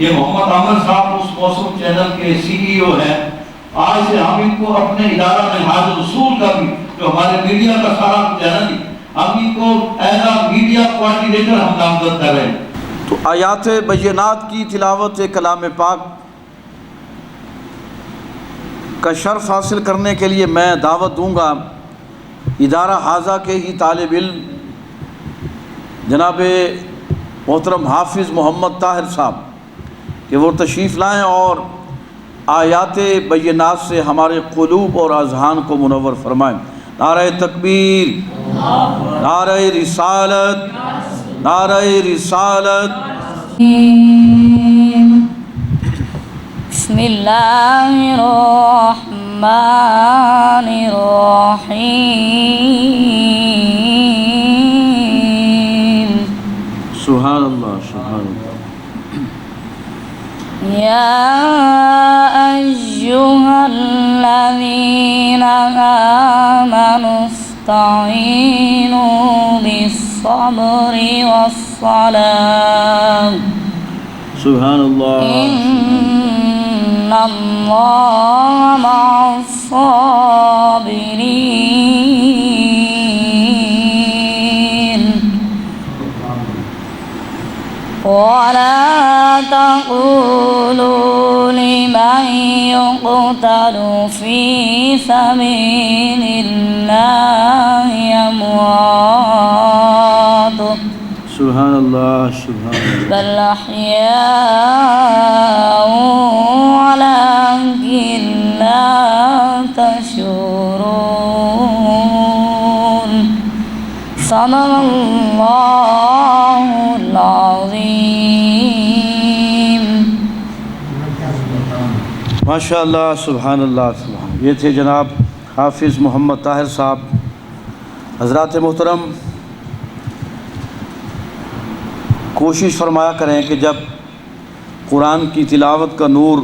یہ محمد عامر صاحب اس موسم چینل کے CEO ہیں. آج سے ہم ان کو اپنے ادارہ میں حاضر رسول کا بھی جو ہمارے میڈیا کا سارا کچھ ہے نا جی، ہم ان کو ایز اے میڈیا کوآرڈینیٹر ہم نامزد کر رہے ہیں. تو آیات بینات کی تلاوت کلام پاک کا شرف حاصل کرنے کے لیے میں دعوت دوں گا ادارہ حاضہ کے ہی طالب علم جناب محترم حافظ محمد طاہر صاحب کہ وہ تشریف لائیں اور آیات بینات سے ہمارے قلوب اور اذہان کو منور فرمائیں. نعرہ تکبیر، نعرہ رسالت، نعرہ رسالت. بسم اللہ الرحمن الرحیم. سبحان اللہ، سبحان اللہ. یا ایہا الذین آمنوا استعینوا بالصبر والصلاة. سبحان اللہ. ان اللہ مع الصابرین. ولا تقولوا لمن يقتل في سبيل الله أموات سبحان اللہ، سبحان اللہ. بل أحياء ولكن لا تشعرون. صدق اللہ العظیم. ماشاء اللہ، سبحان اللہ، سبحان. یہ تھے جناب حافظ محمد طاہر صاحب. حضرات محترم، کوشش فرمایا کریں کہ جب قرآن کی تلاوت کا نور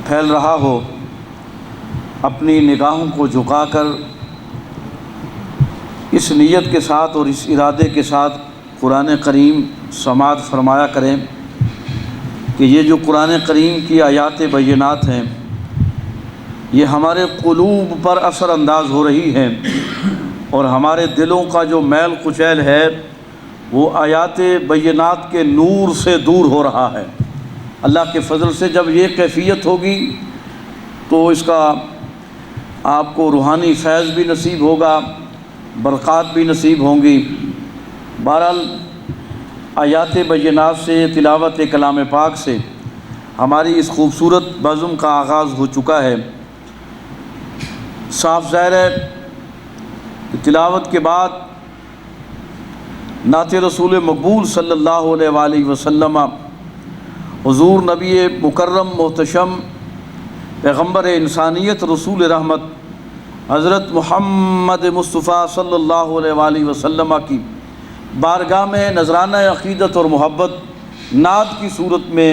پھیل رہا ہو، اپنی نگاہوں کو جھکا کر اس نیت کے ساتھ اور اس ارادے کے ساتھ قرآن کریم سماعت فرمایا کریں کہ یہ جو قرآن کریم کی آیات بینات ہیں یہ ہمارے قلوب پر اثر انداز ہو رہی ہیں اور ہمارے دلوں کا جو میل کچیل ہے وہ آیات بینات کے نور سے دور ہو رہا ہے. اللہ کے فضل سے جب یہ کیفیت ہوگی تو اس کا آپ کو روحانی فیض بھی نصیب ہوگا، برکات بھی نصیب ہوں گی. بہرحال آیات بینات سے، تلاوت کلام پاک سے ہماری اس خوبصورت بزم کا آغاز ہو چکا ہے. صاف ظاہر ہے کہ تلاوت کے بعد نعت رسول مقبول صلی اللہ علیہ وآلہ وسلم، حضور نبی مکرم محتشم پیغمبر انسانیت رسول رحمت حضرت محمد مصطفیٰ صلی اللہ علیہ وآلہ وسلم کی بارگاہ میں نذرانہ عقیدت اور محبت نعت کی صورت میں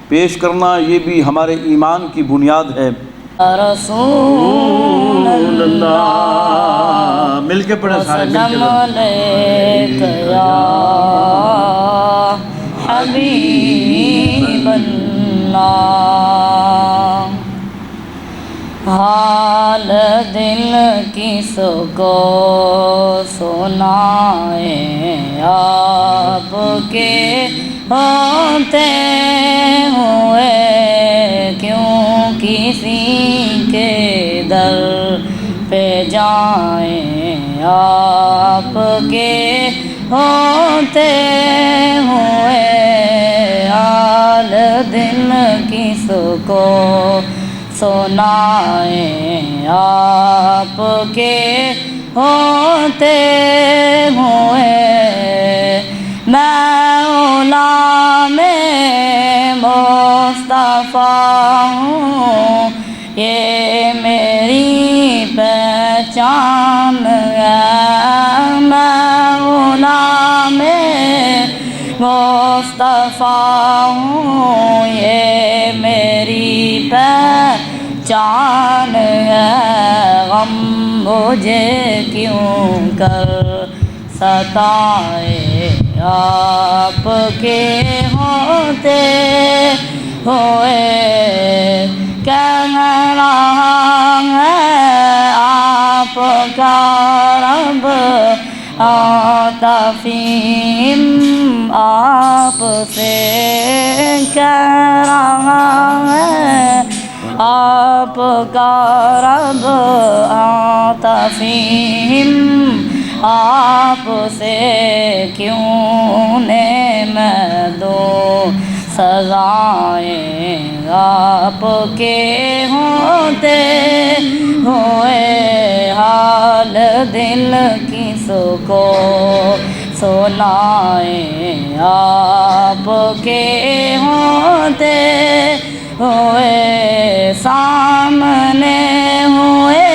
پیش کرنا یہ بھی ہمارے ایمان کی بنیاد ہے. رسول اللہ، مل کے پڑھیں سارے، مل کے وسلم علیک یا حبیب اللہ. حال دل کس کو سنائیں آپ کے ہوتے ہوئے، کیوں کسی کے در پہ جائیں آپ کے ہوتے ہوئے. حال دل کس کو سنائیں آپ کے ہوتے ہوئے. میں غلام مصطفیٰ ہوں، یہ میری پہچان ہے. میں غلام مصطفیٰ ہوں، یہ میری پہچان ہے. غم مجھے کیوں کر ستائے آپ کے ہوں ہوتے ہوئے کہہ رہا ہے آپ کا رب عاطفیم آپ سے کہہ رہا ہے آپ کا رب عاطفیم آپ سے کیوں میں دوں سزائیں آپ کے ہوتے ہوئے حال دل کس کو سنائیں آپ کے ہوتے ہوئے سامنے ہوئے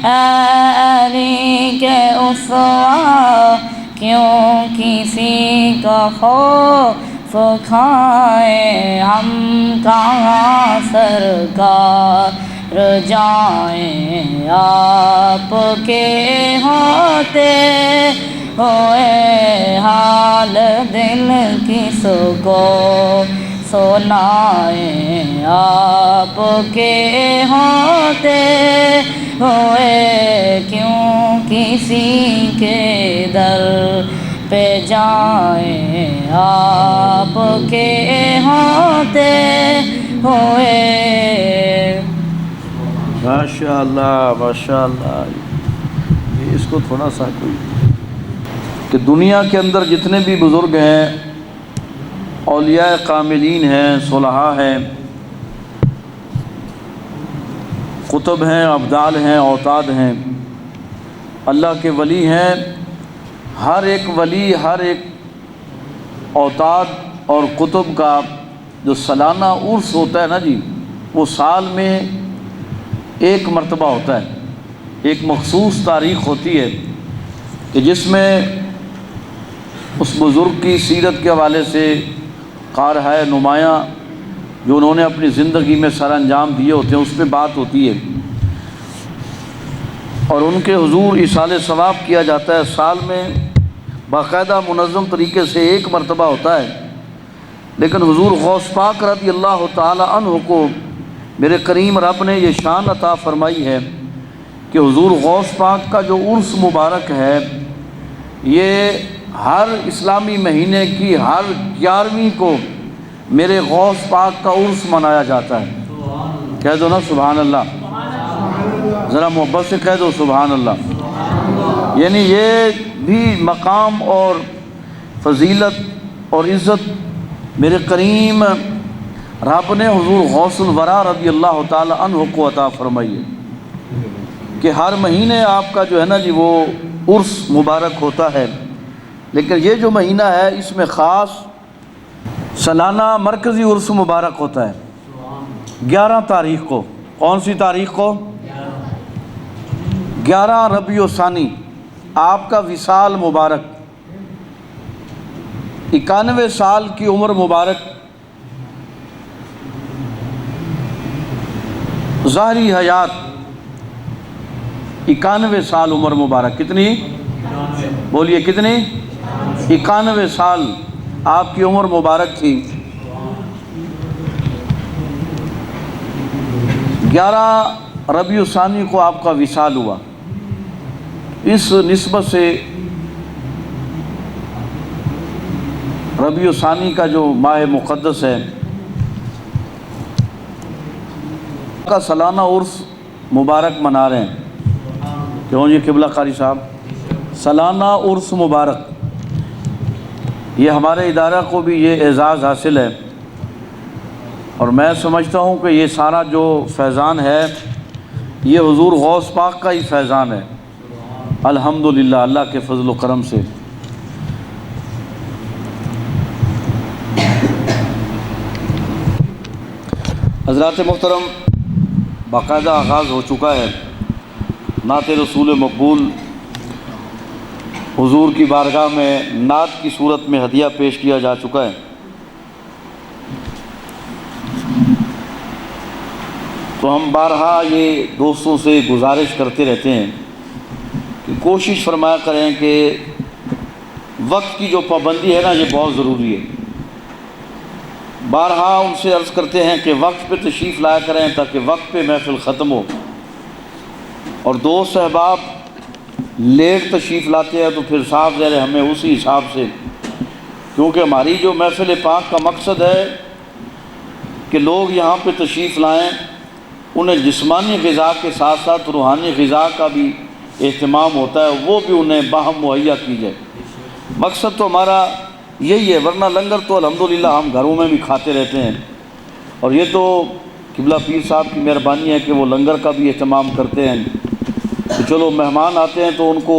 علی کے اسوہ کیوں کسی کا خوف کھائیں ہم کہاں سرکار جائیں آپ کے ہوتے ہوئے حال دل کس کو سنائیں آپ کے ہوتے ہوئے کیوں کسی کے در پہ جائیں آپ کے ہوتے ہوئے. ماشاء اللہ ماشاء اللہ. یہ اس کو تھوڑا سا کوئی کہ دنیا کے اندر جتنے بھی بزرگ ہیں، اولیاء کاملین ہیں، صلحاء ہیں، قطب ہیں، ابدال ہیں، اوتاد ہیں، اللہ کے ولی ہیں، ہر ایک ولی ہر ایک اوتاد اور قطب کا جو سالانہ عرس ہوتا ہے نا جی، وہ سال میں ایک مرتبہ ہوتا ہے. ایک مخصوص تاریخ ہوتی ہے کہ جس میں اس بزرگ کی سیرت کے حوالے سے قارئ نمایاں جو انہوں نے اپنی زندگی میں سر انجام دیے ہوتے ہیں اس پہ بات ہوتی ہے، اور ان کے حضور ایصال ثواب کیا جاتا ہے. سال میں باقاعدہ منظم طریقے سے ایک مرتبہ ہوتا ہے، لیکن حضور غوث پاک رضی اللہ تعالی عنہ کو میرے کریم رب نے یہ شان عطا فرمائی ہے کہ حضور غوث پاک کا جو عرس مبارک ہے یہ ہر اسلامی مہینے کی ہر 11ویں کو میرے غوث پاک کا عرس منایا جاتا ہے. کہہ دو نا سبحان اللہ، ذرا محبت سے کہہ دو سبحان اللہ. یعنی یہ بھی مقام اور فضیلت اور عزت میرے کریم رب نے حضور غوث الورا رضی اللہ تعالی عنہ کو عطا فرمائی ہے کہ ہر مہینے آپ کا جو ہے نا جی وہ عرس مبارک ہوتا ہے. لیکن یہ جو مہینہ ہے اس میں خاص سالانہ مرکزی عرس مبارک ہوتا ہے 11 تاریخ کو. کون سی تاریخ کو؟ 11 ربیع الثانی آپ کا وصال مبارک، 91 سال کی عمر مبارک، ظاہری حیات 91 سال عمر مبارک. کتنی؟ بولیے کتنی؟ 91 سال آپ کی عمر مبارک تھی. 11 ربیع الثانی کو آپ کا وصال ہوا. اس نسبت سے ربیع الثانی کا جو ماہ مقدس ہے کا سالانہ عرس مبارک منا رہے ہیں. کیوں جی قبلہ قاری صاحب؟ سالانہ عرس مبارک، یہ ہمارے ادارہ کو بھی یہ اعزاز حاصل ہے، اور میں سمجھتا ہوں کہ یہ سارا جو فیضان ہے یہ حضور غوث پاک کا ہی فیضان ہے الحمدللہ، اللہ کے فضل و کرم سے. حضرات محترم، باقاعدہ آغاز ہو چکا ہے. نعت رسول مقبول حضور کی بارگاہ میں نعت کی صورت میں ہدیہ پیش کیا جا چکا ہے. تو ہم بارہا یہ دوستوں سے گزارش کرتے رہتے ہیں کہ کوشش فرمایا کریں کہ وقت کی جو پابندی ہے نا یہ بہت ضروری ہے. بارہا ان سے عرض کرتے ہیں کہ وقت پہ تشریف لایا کریں تاکہ وقت پہ محفل ختم ہو، اور دوست احباب لیٹ تشریف لاتے ہیں تو پھر صاحب ظاہر ہمیں اسی حساب سے، کیونکہ ہماری جو محفل پاک کا مقصد ہے کہ لوگ یہاں پہ تشریف لائیں، انہیں جسمانی غذا کے ساتھ ساتھ روحانی غذا کا بھی اہتمام ہوتا ہے، وہ بھی انہیں باہم مہیا کی جائے۔ مقصد تو ہمارا یہی ہے، ورنہ لنگر تو الحمدللہ ہم گھروں میں بھی کھاتے رہتے ہیں، اور یہ تو قبلہ پیر صاحب کی مہربانی ہے کہ وہ لنگر کا بھی اہتمام کرتے ہیں کہ چلو مہمان آتے ہیں تو ان کو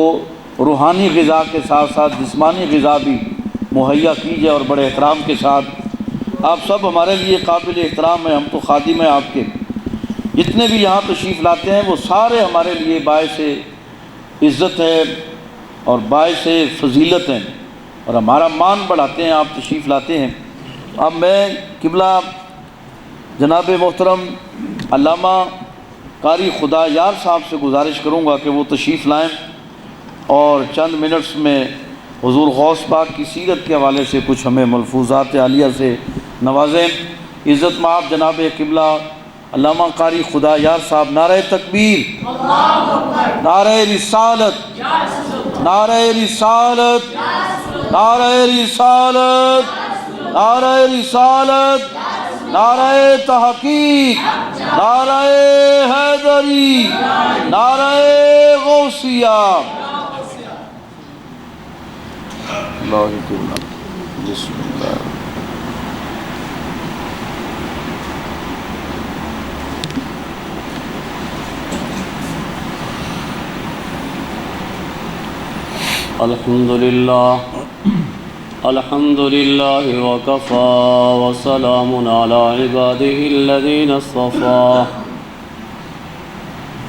روحانی غذا کے ساتھ ساتھ جسمانی غذا بھی مہیا کی جائے، اور بڑے احترام کے ساتھ۔ آپ سب ہمارے لیے قابل احترام ہیں، ہم تو خادم ہیں آپ کے، جتنے بھی یہاں تشریف لاتے ہیں وہ سارے ہمارے لیے باعث عزت ہے اور باعث فضیلت ہیں، اور ہمارا مان بڑھاتے ہیں آپ تشریف لاتے ہیں۔ اب میں قبلہ جناب محترم علامہ قاری خدا یار صاحب سے گزارش کروں گا کہ وہ تشریف لائیں اور چند منٹس میں حضور غوث پاک کی سیرت کے حوالے سے کچھ ہمیں ملفوظات عالیہ سے نوازیں۔ عزت مآب جناب قبلہ علامہ قاری خدا یار صاحب، نعرہ تکبیر، نعرہ رسالت، نعرہ رسالت، نعرہ رسالت، نعرہ رسالت، نعرہ تحقیق، نعرہ حیدری، نعرہ غوثیہ۔ اللہ اکبر، بسم اللہ۔ الحمد لله وكفى وسلام على عباده الذين اصطفى،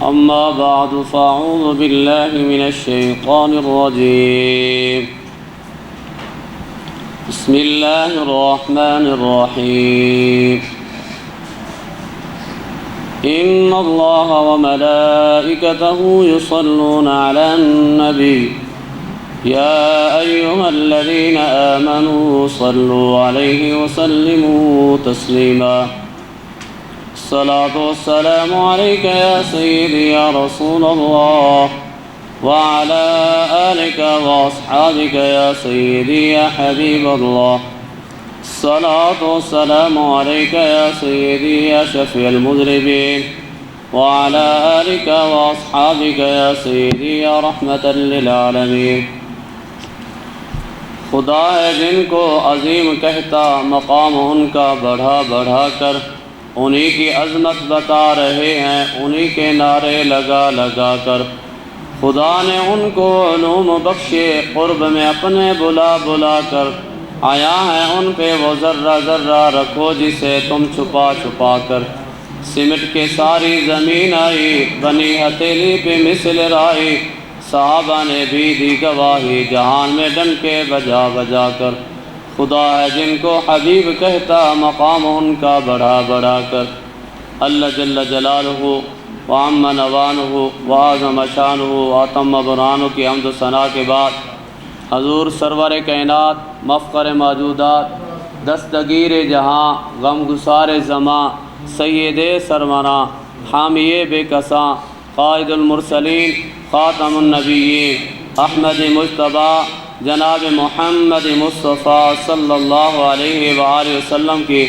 أما بعد فأعوذ بالله من الشيطان الرجيم، بسم الله الرحمن الرحيم، إن الله وملائكته يصلون على النبي يا أيها الذين آمنوا صلوا عليه وسلموا تسليما، الصلاة والسلام عليك يا سيدي يا رسول الله، وعلى آلك وأصحابك يا سيدي يا حبيب الله، الصلاة والسلام عليك يا سيدي يا شفيع المذنبين، وعلى آلك وأصحابك يا سيدي يا رحمة للعالمين۔ خدا ہے جن کو عظیم کہتا مقام ان کا بڑھا بڑھا کر، انہی کی عظمت بتا رہے ہیں انہی کے نعرے لگا لگا کر، خدا نے ان کو علوم بخشے قرب میں اپنے بلا بلا کر، آیا ہے ان پہ وہ ذرہ ذرہ رکھو جسے تم چھپا چھپا کر، سمٹ کے ساری زمین آئی بنی ہتھیلی پہ مثل رائی، صحابہ نے بھی دی گواہی جہان میں ڈنکے بجا بجا کر، خدا ہے جن کو حبیب کہتا مقام ان کا بڑھا بڑھا کر، اللہ جل جلالہ وعم نوانہ وعظم شانہ واتم برہانہ کی حمد و ثنا کے بعد حضور سرور کائنات مفخر موجودات دستگیر جہاں غم گسار زماں سید سرمنا حامی بے کساں قائد المرسلین خاتم النبیین احمد مجتبیٰ جناب محمد مصطفیٰ صلی اللہ علیہ وآلہ وسلم کی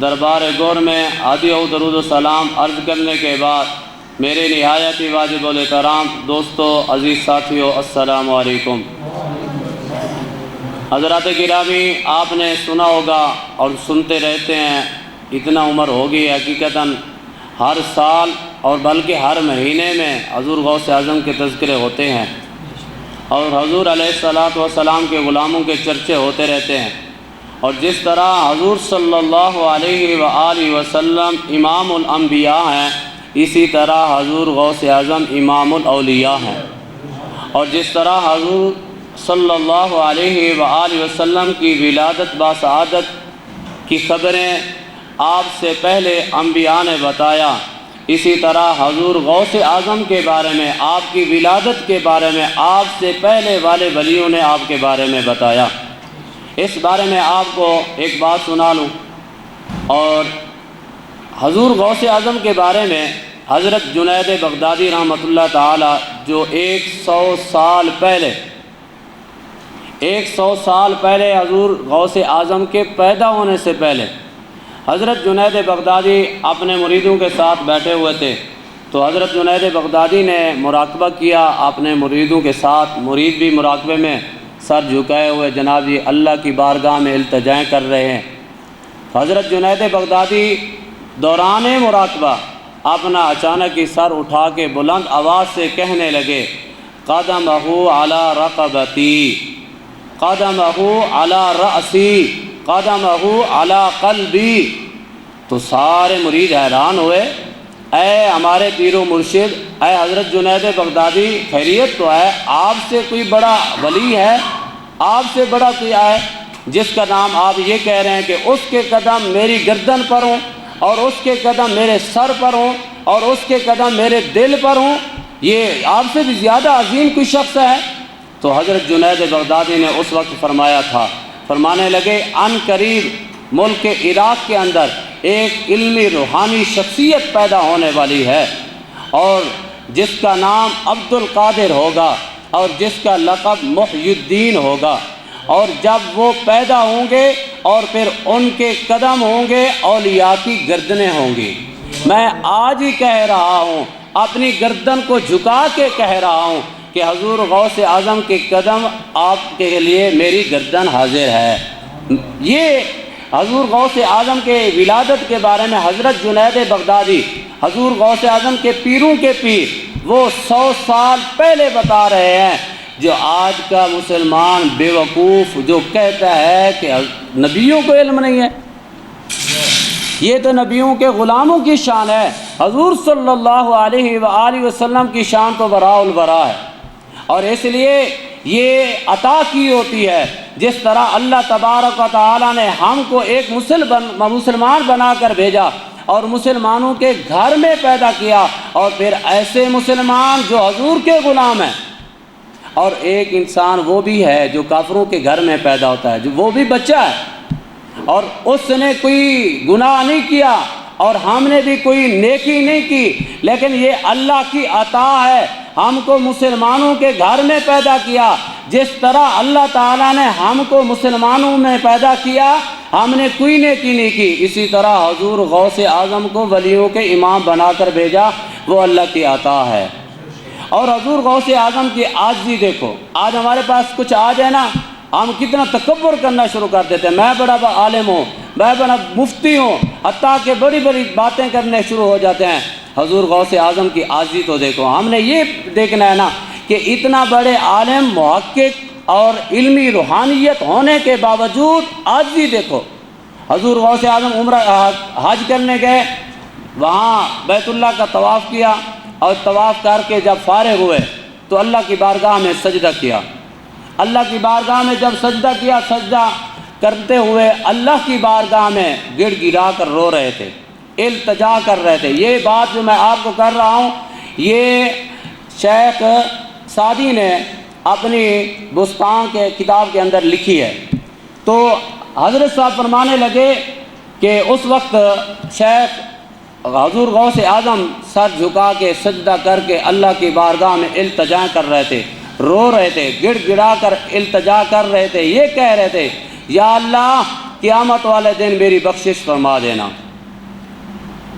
دربار گور میں عادی و درود و سلام عرض کرنے کے بعد میرے نہایت واجب الاحترام دوستو عزیز ساتھیو السلام علیکم۔ حضرات گرامی، آپ نے سنا ہوگا اور سنتے رہتے ہیں، اتنا عمر ہو گئی حقیقتاً ہر سال اور بلکہ ہر مہینے میں حضور غوث اعظم کے تذکرے ہوتے ہیں اور حضور علیہ الصلاۃ والسلام کے غلاموں کے چرچے ہوتے رہتے ہیں، اور جس طرح حضور صلی اللہ علیہ وآلہ وسلم امام الانبیاء ہیں اسی طرح حضور غوث اعظم امام الاولیاء ہیں، اور جس طرح حضور صلی اللہ علیہ وآلہ وسلم کی ولادت باسعادت کی خبریں آپ سے پہلے انبیاء نے بتایا، اسی طرح حضور غوث اعظم کے بارے میں آپ کی ولادت کے بارے میں آپ سے پہلے والے ولیوں نے آپ کے بارے میں بتایا۔ اس بارے میں آپ کو ایک بات سنا لوں اور حضور غوث اعظم کے بارے میں حضرت جنید بغدادی رحمۃ اللہ تعالی جو 100 سال پہلے حضور غوث اعظم کے پیدا ہونے سے پہلے حضرت جنید بغدادی اپنے مریدوں کے ساتھ بیٹھے ہوئے تھے، تو حضرت جنید بغدادی نے مراقبہ کیا اپنے مریدوں کے ساتھ، مرید بھی مراقبے میں سر جھکائے ہوئے جناب یہ اللہ کی بارگاہ میں التجائیں کر رہے ہیں۔ حضرت جنید بغدادی دوران مراقبہ اپنا اچانک ہی سر اٹھا کے بلند آواز سے کہنے لگے قدمہ علی رقبتی، قدمہ علی رأسی، قدمہ علی قلبی۔ تو سارے مرید حیران ہوئے، اے ہمارے پیر و مرشد، اے حضرت جنید بغدادی خیریت تو ہے؟ آپ سے کوئی بڑا ولی ہے، آپ سے بڑا کوئی ہے جس کا نام آپ یہ کہہ رہے ہیں کہ اس کے قدم میری گردن پر ہوں اور اس کے قدم میرے سر پر ہوں اور اس کے قدم میرے دل پر ہوں، یہ آپ سے بھی زیادہ عظیم کوئی شخص ہے؟ تو حضرت جنید بغدادی نے اس وقت فرمایا تھا، فرمانے لگے ان قریب ملک عراق کے اندر ایک علمی روحانی شخصیت پیدا ہونے والی ہے، اور جس کا نام عبد القادر ہوگا اور جس کا لقب محی الدین ہوگا، اور جب وہ پیدا ہوں گے اور پھر ان کے قدم ہوں گے اولیاء کی گردنیں ہوں گی۔ میں آج ہی کہہ رہا ہوں، اپنی گردن کو جھکا کے کہہ رہا ہوں کہ حضور غوث اعظم کے قدم آپ کے لیے میری گردن حاضر ہے۔ یہ حضور غوث اعظم کے ولادت کے بارے میں حضرت جنید بغدادی حضور غوث اعظم کے پیروں کے پیر وہ 100 سال پہلے بتا رہے ہیں، جو آج کا مسلمان بیوقوف جو کہتا ہے کہ نبیوں کو علم نہیں ہے، یہ تو نبیوں کے غلاموں کی شان ہے، حضور صلی اللہ علیہ وآلہ وسلم کی شان تو براء البراء ہے، اور اس لیے یہ عطا کی ہوتی ہے۔ جس طرح اللہ تبارک و تعالی نے ہم کو ایک مسلمان بنا کر بھیجا اور مسلمانوں کے گھر میں پیدا کیا، اور پھر ایسے مسلمان جو حضور کے غلام ہیں، اور ایک انسان وہ بھی ہے جو کافروں کے گھر میں پیدا ہوتا ہے، جو وہ بھی بچہ ہے اور اس نے کوئی گناہ نہیں کیا اور ہم نے بھی کوئی نیکی نہیں کی، لیکن یہ اللہ کی عطا ہے، ہم کو مسلمانوں کے گھر میں پیدا کیا۔ جس طرح اللہ تعالیٰ نے ہم کو مسلمانوں میں پیدا کیا، ہم نے کوئی نیکی نہیں کی، اسی طرح حضور غوث اعظم کو ولیوں کے امام بنا کر بھیجا، وہ اللہ کی عطا ہے۔ اور حضور غوث اعظم کی عاجزی دیکھو، آج ہمارے پاس کچھ آ جائے نا، ہم کتنا تکبر کرنا شروع کر دیتے ہیں، میں بڑا عالم ہوں، میں بڑا مفتی ہوں، حتیٰ کہ بڑی بڑی باتیں کرنے شروع ہو جاتے ہیں۔ حضور غوث اعظم کی عاجزی تو دیکھو، ہم نے یہ دیکھنا ہے نا کہ اتنا بڑے عالم محقق اور علمی روحانیت ہونے کے باوجود عاجزی دیکھو۔ حضور غوث اعظم عمرہ حج کرنے گئے، وہاں بیت اللہ کا طواف کیا، اور طواف کر کے جب فارغ ہوئے تو اللہ کی بارگاہ میں سجدہ کیا۔ اللہ کی بارگاہ میں جب سجدہ کیا، سجدہ کرتے ہوئے اللہ کی بارگاہ میں گڑ گڑا کر رو رہے تھے، التجا کر رہے تھے۔ یہ بات جو میں آپ کو کر رہا ہوں، یہ شیخ سعدی نے اپنی بستان کے کتاب کے اندر لکھی ہے۔ تو حضرت صاحب فرمانے لگے کہ اس وقت شیخ حضور غوث اعظم سر جھکا کے سجدہ کر کے اللہ کی بارگاہ میں التجا کر رہے تھے، رو رہے تھے، گڑ گڑا کر التجا کر رہے تھے، یہ کہہ رہے تھے یا اللہ قیامت والے دن میری بخشش فرما دینا،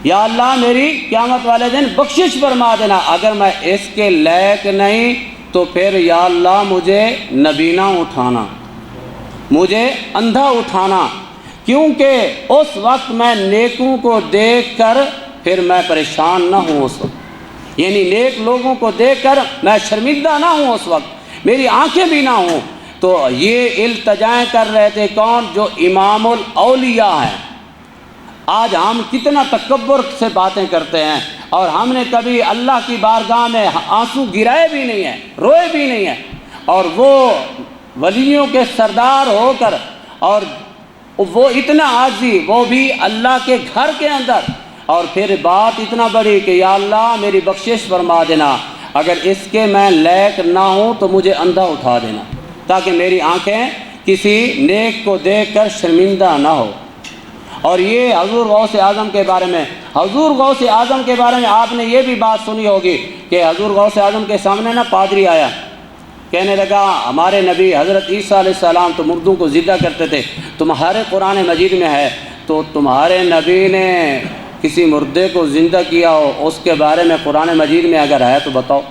یا اللہ میری قیامت والے دن بخشش فرما دینا، اگر میں اس کے لائق نہیں تو پھر یا اللہ مجھے نبینا اٹھانا، مجھے اندھا اٹھانا، کیونکہ اس وقت میں نیکوں کو دیکھ کر پھر میں پریشان نہ ہوں، اس وقت یعنی نیک لوگوں کو دیکھ کر میں شرمندہ نہ ہوں، اس وقت میری آنکھیں بھی نہ ہوں۔ تو یہ التجائیں کر رہے تھے کون؟ جو امام الاولیاء ہیں۔ آج ہم کتنا تکبر سے باتیں کرتے ہیں، اور ہم نے کبھی اللہ کی بارگاہ میں آنسو گرائے بھی نہیں ہیں، روئے بھی نہیں ہیں، اور وہ ولیوں کے سردار ہو کر، اور وہ اتنا عاجزی، وہ بھی اللہ کے گھر کے اندر، اور پھر بات اتنا بڑی کہ یا اللہ میری بخشش فرما دینا، اگر اس کے میں لائق نہ ہوں تو مجھے اندھا اٹھا دینا، تاکہ میری آنکھیں کسی نیک کو دیکھ کر شرمندہ نہ ہو۔ اور یہ حضور غوث اعظم کے بارے میں، حضور غوث اعظم کے بارے میں آپ نے یہ بھی بات سنی ہوگی کہ حضور غوث اعظم کے سامنے نا پادری آیا، کہنے لگا ہمارے نبی حضرت عیسیٰ علیہ السلام تو مردوں کو زندہ کرتے تھے، تمہارے قرآن مجید میں ہے، تو تمہارے نبی نے کسی مردے کو زندہ کیا ہو اس کے بارے میں قرآن مجید میں اگر ہے تو بتاؤ۔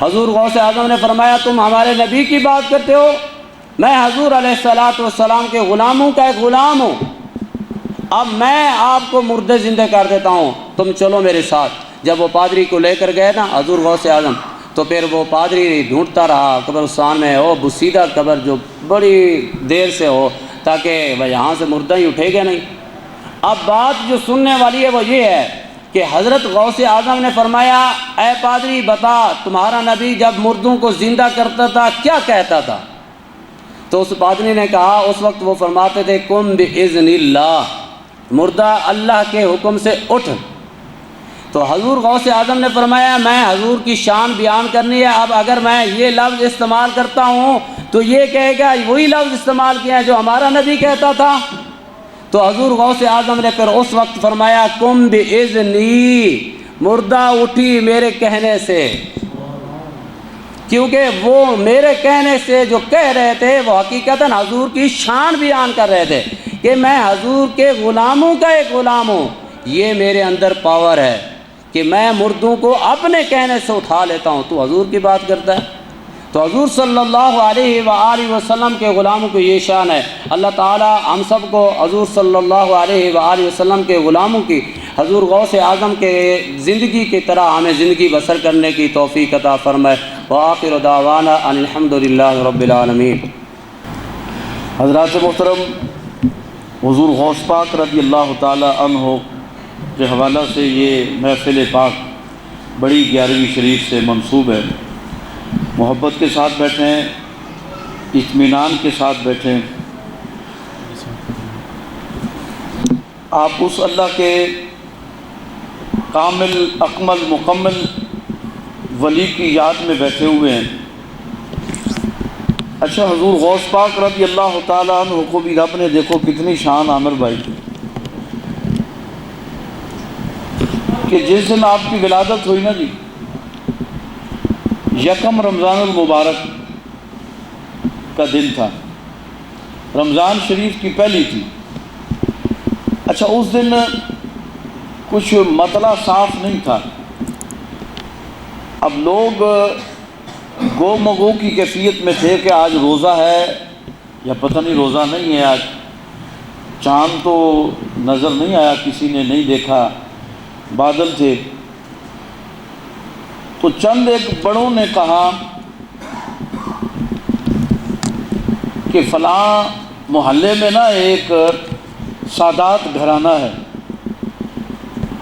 حضور غوث اعظم نے فرمایا تم ہمارے نبی کی بات کرتے ہو، میں حضور علیہ السلام کے غلاموں کا ایک غلام ہوں، اب میں آپ کو مردے زندہ کر دیتا ہوں، تم چلو میرے ساتھ۔ جب وہ پادری کو لے کر گئے نا حضور غوث اعظم، تو پھر وہ پادری ڈھونڈتا رہا قبرستان میں ہو بسیدہ قبر جو بڑی دیر سے ہو، تاکہ وہ یہاں سے مردہ ہی اٹھے گا نہیں۔ اب بات جو سننے والی ہے وہ یہ ہے کہ حضرت غوث اعظم نے فرمایا اے پادری بتا تمہارا نبی جب مردوں کو زندہ کرتا تھا کیا کہتا تھا؟ تو اس پادری نے کہا، اس وقت وہ فرماتے تھے قم باذن اللہ، مردہ اللہ کے حکم سے اٹھ۔ تو حضور غوث اعظم نے فرمایا میں حضور کی شان بیان کرنی ہے، اب اگر میں یہ لفظ استعمال کرتا ہوں تو یہ کہے گا وہی لفظ استعمال کیا ہے جو ہمارا نبی کہتا تھا۔ تو حضور غوث اعظم نے پھر اس وقت فرمایا قم باذنی، مردہ اٹھی میرے کہنے سے، کیونکہ وہ میرے کہنے سے جو کہہ رہے تھے وہ حقیقتاً حضور کی شان بیان کر رہے تھے کہ میں حضور کے غلاموں کا ایک غلام ہوں، یہ میرے اندر پاور ہے کہ میں مردوں کو اپنے کہنے سے اٹھا لیتا ہوں، تو حضور کی بات کرتا ہے۔ تو حضور صلی اللہ علیہ وآلہ وسلم کے غلاموں کو یہ شان ہے۔ اللہ تعالی ہم سب کو حضور صلی اللہ علیہ وآلہ وسلم کے غلاموں کی حضور غوث اعظم کے زندگی کی طرح ہمیں زندگی بسر کرنے کی توفیق عطا فرمائے۔ وآخر دعوانا ان الحمد للہ رب العالمین۔ حضرات محترم، حضور غوث پاک رضی اللہ تعالی عنہ کے حوالہ سے یہ محفل پاک بڑی 11ویں شریف سے منسوب ہے۔ محبت کے ساتھ بیٹھیں، اطمینان کے ساتھ بیٹھیں۔ آپ اس اللہ کے کامل اکمل مکمل ولی کی یاد میں بیٹھے ہوئے ہیں۔ اچھا، حضور غوث پاک رضی اللہ تعالیٰ عنہ کو بھی رب نے دیکھو کتنی شان عامر بھائی، کہ جس دن آپ کی ولادت ہوئی نا جی، یکم رمضان المبارک کا دن تھا، رمضان شریف کی پہلی تھی۔ اچھا، اس دن کچھ مطلع صاف نہیں تھا، اب لوگ گو مگو کی کیفیت میں تھے کہ آج روزہ ہے یا پتہ نہیں روزہ نہیں ہے، آج چاند تو نظر نہیں آیا، کسی نے نہیں دیکھا، بادل تھے۔ تو چند ایک بڑوں نے کہا کہ فلاں محلے میں نا ایک سادات گھرانہ ہے،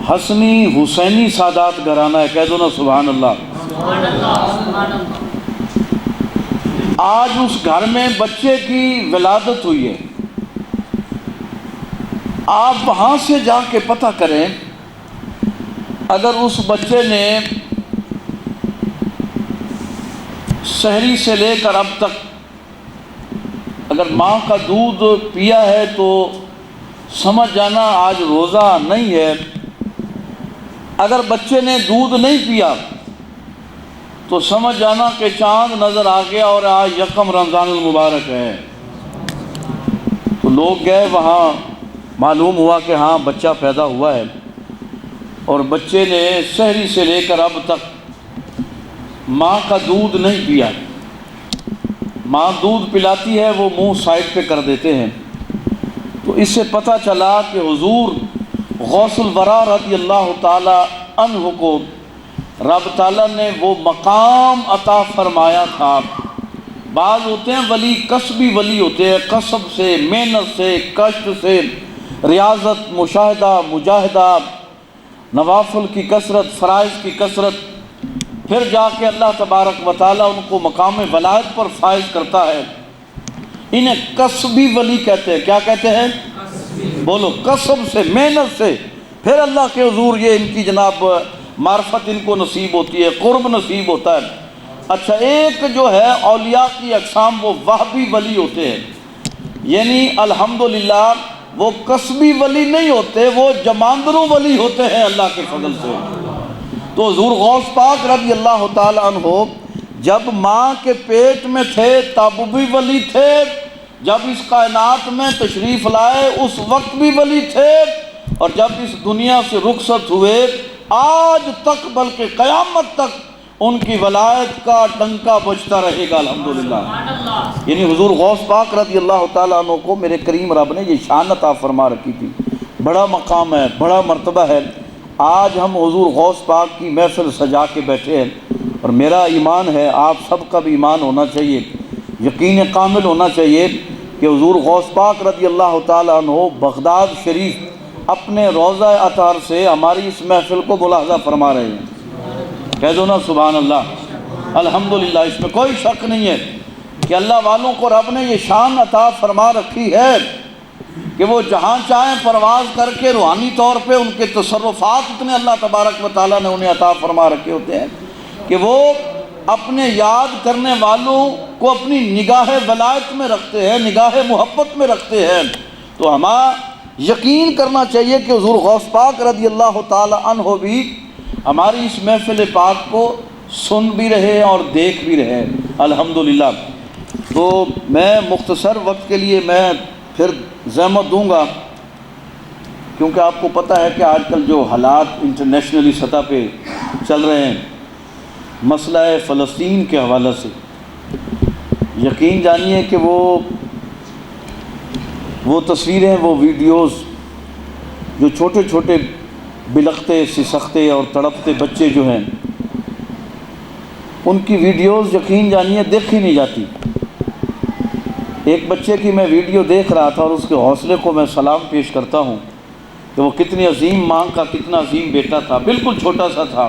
حسنی حسینی سادات گھرانہ ہے، کہہ دو نا سبحان اللہ۔ آج اس گھر میں بچے کی ولادت ہوئی ہے، آپ وہاں سے جا کے پتہ کریں اگر اس بچے نے سحری سے لے کر اب تک اگر ماں کا دودھ پیا ہے تو سمجھ جانا آج روزہ نہیں ہے، اگر بچے نے دودھ نہیں پیا تو سمجھ جانا کہ چاند نظر آ گیا اور آج یکم رمضان المبارک ہے۔ تو لوگ گئے وہاں، معلوم ہوا کہ ہاں بچہ پیدا ہوا ہے، اور بچے نے سحری سے لے کر اب تک ماں کا دودھ نہیں پیا۔ ماں دودھ پلاتی ہے وہ منہ سائڈ پہ کر دیتے ہیں۔ تو اس سے پتہ چلا کہ حضور غوث الورا رضی اللہ تعالی عنہ کو رب تعالیٰ نے وہ مقام عطا فرمایا تھا۔ بعض ہوتے ہیں ولی کسبی ولی ہوتے ہیں، کسب سے، محنت سے، کشٹ سے، ریاضت، مشاہدہ، مجاہدہ، نوافل کی کثرت، فرائض کی کثرت، پھر جا کے اللہ تبارک و تعالیٰ ان کو مقام ولایت پر فائز کرتا ہے۔ انہیں کسبی ولی کہتے ہیں۔ کیا کہتے ہیں؟ بولو، کسب سے، محنت سے، پھر اللہ کے حضور یہ ان کی جناب معرفت ان کو نصیب ہوتی ہے، قرب نصیب ہوتا ہے۔ اچھا، ایک جو ہے اولیاء کی اقسام وہ وہبی ولی ہوتے ہیں، یعنی الحمدللہ وہ قصبی ولی نہیں ہوتے، وہ جماندرو ولی ہوتے ہیں اللہ کے فضل سے۔ تو حضور غوث پاک رضی اللہ تعالی عنہ جب ماں کے پیٹ میں تھے تب بھی ولی تھے، جب اس کائنات میں تشریف لائے اس وقت بھی ولی تھے، اور جب اس دنیا سے رخصت ہوئے آج تک بلکہ قیامت تک ان کی ولایت کا ڈنکا بجتا رہے گا الحمدللہ۔ یعنی حضور غوث پاک رضی اللہ تعالیٰ عنہ کو میرے کریم رب نے یہ شان عطا فرما رکھی تھی، بڑا مقام ہے، بڑا مرتبہ ہے۔ آج ہم حضور غوث پاک کی محفل سجا کے بیٹھے ہیں، اور میرا ایمان ہے آپ سب کا بھی ایمان ہونا چاہیے، یقین کامل ہونا چاہیے کہ حضور غوث پاک رضی اللہ تعالیٰ عنہ بغداد شریف اپنے روضہ اطہر سے ہماری اس محفل کو ملاحظہ فرما رہے ہیں۔ کہہ دو نا سبحان اللہ، الحمدللہ۔ اس میں کوئی شک نہیں ہے کہ اللہ والوں کو رب نے یہ شان عطا فرما رکھی ہے کہ وہ جہاں چاہیں پرواز کر کے روحانی طور پہ ان کے تصرفات اتنے اللہ تبارک و تعالیٰ نے انہیں عطا فرما رکھے ہوتے ہیں کہ وہ اپنے یاد کرنے والوں کو اپنی نگاہ ولایت میں رکھتے ہیں، نگاہ محبت میں رکھتے ہیں۔ تو ہمیں یقین کرنا چاہیے کہ حضور غوث پاک رضی اللہ تعالی عنہ بھی ہماری اس محفل پاک کو سن بھی رہے اور دیکھ بھی رہے الحمدللہ۔ تو میں مختصر وقت کے لیے میں پھر زحمت دوں گا، کیونکہ آپ کو پتہ ہے کہ آج کل جو حالات انٹرنیشنلی سطح پہ چل رہے ہیں مسئلہ فلسطین کے حوالے سے، یقین جانیے کہ وہ تصویریں، وہ ویڈیوز جو چھوٹے چھوٹے بلختے سسختے اور تڑپتے بچے جو ہیں ان کی ویڈیوز یقین جانیے دیکھی نہیں جاتی۔ ایک بچے کی میں ویڈیو دیکھ رہا تھا اور اس کے حوصلے کو میں سلام پیش کرتا ہوں کہ وہ کتنی عظیم ماں کا کتنا عظیم بیٹا تھا، بالکل چھوٹا سا تھا،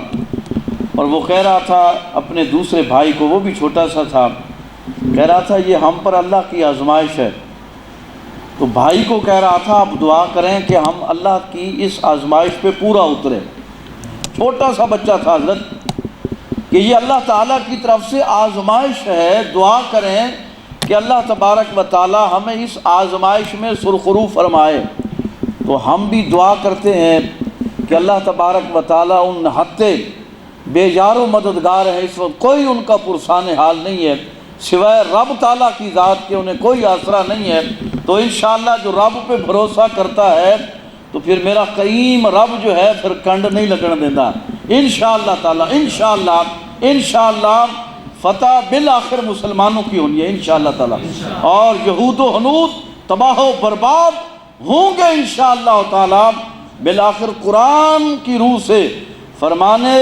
اور وہ کہہ رہا تھا اپنے دوسرے بھائی کو، وہ بھی چھوٹا سا تھا، کہہ رہا تھا یہ ہم پر اللہ کی آزمائش ہے۔ تو بھائی کو کہہ رہا تھا آپ دعا کریں کہ ہم اللہ کی اس آزمائش پہ پورا اتریں۔ چھوٹا سا بچہ تھا حضرت، کہ یہ اللہ تعالیٰ کی طرف سے آزمائش ہے، دعا کریں کہ اللہ تبارک و تعالیٰ ہمیں اس آزمائش میں سرخرو فرمائے۔ تو ہم بھی دعا کرتے ہیں کہ اللہ تبارک و تعالیٰ ان ہتے بے یار و مددگار ہیں، اس وقت کوئی ان کا پرسان حال نہیں ہے سوائے رب تعالیٰ کی ذات کے، انہیں کوئی آسرا نہیں ہے۔ تو انشاءاللہ جو رب پہ بھروسہ کرتا ہے تو پھر میرا کریم رب جو ہے پھر کنڈ نہیں لگن دینا انشاءاللہ تعالیٰ۔ انشاءاللہ فتح بالآخر مسلمانوں کی ہونی ہے انشاءاللہ تعالیٰ، اور یہود و حنود تباہ و برباد ہوں گے انشاءاللہ تعالیٰ بالآخر قرآن کی روح سے، فرمانے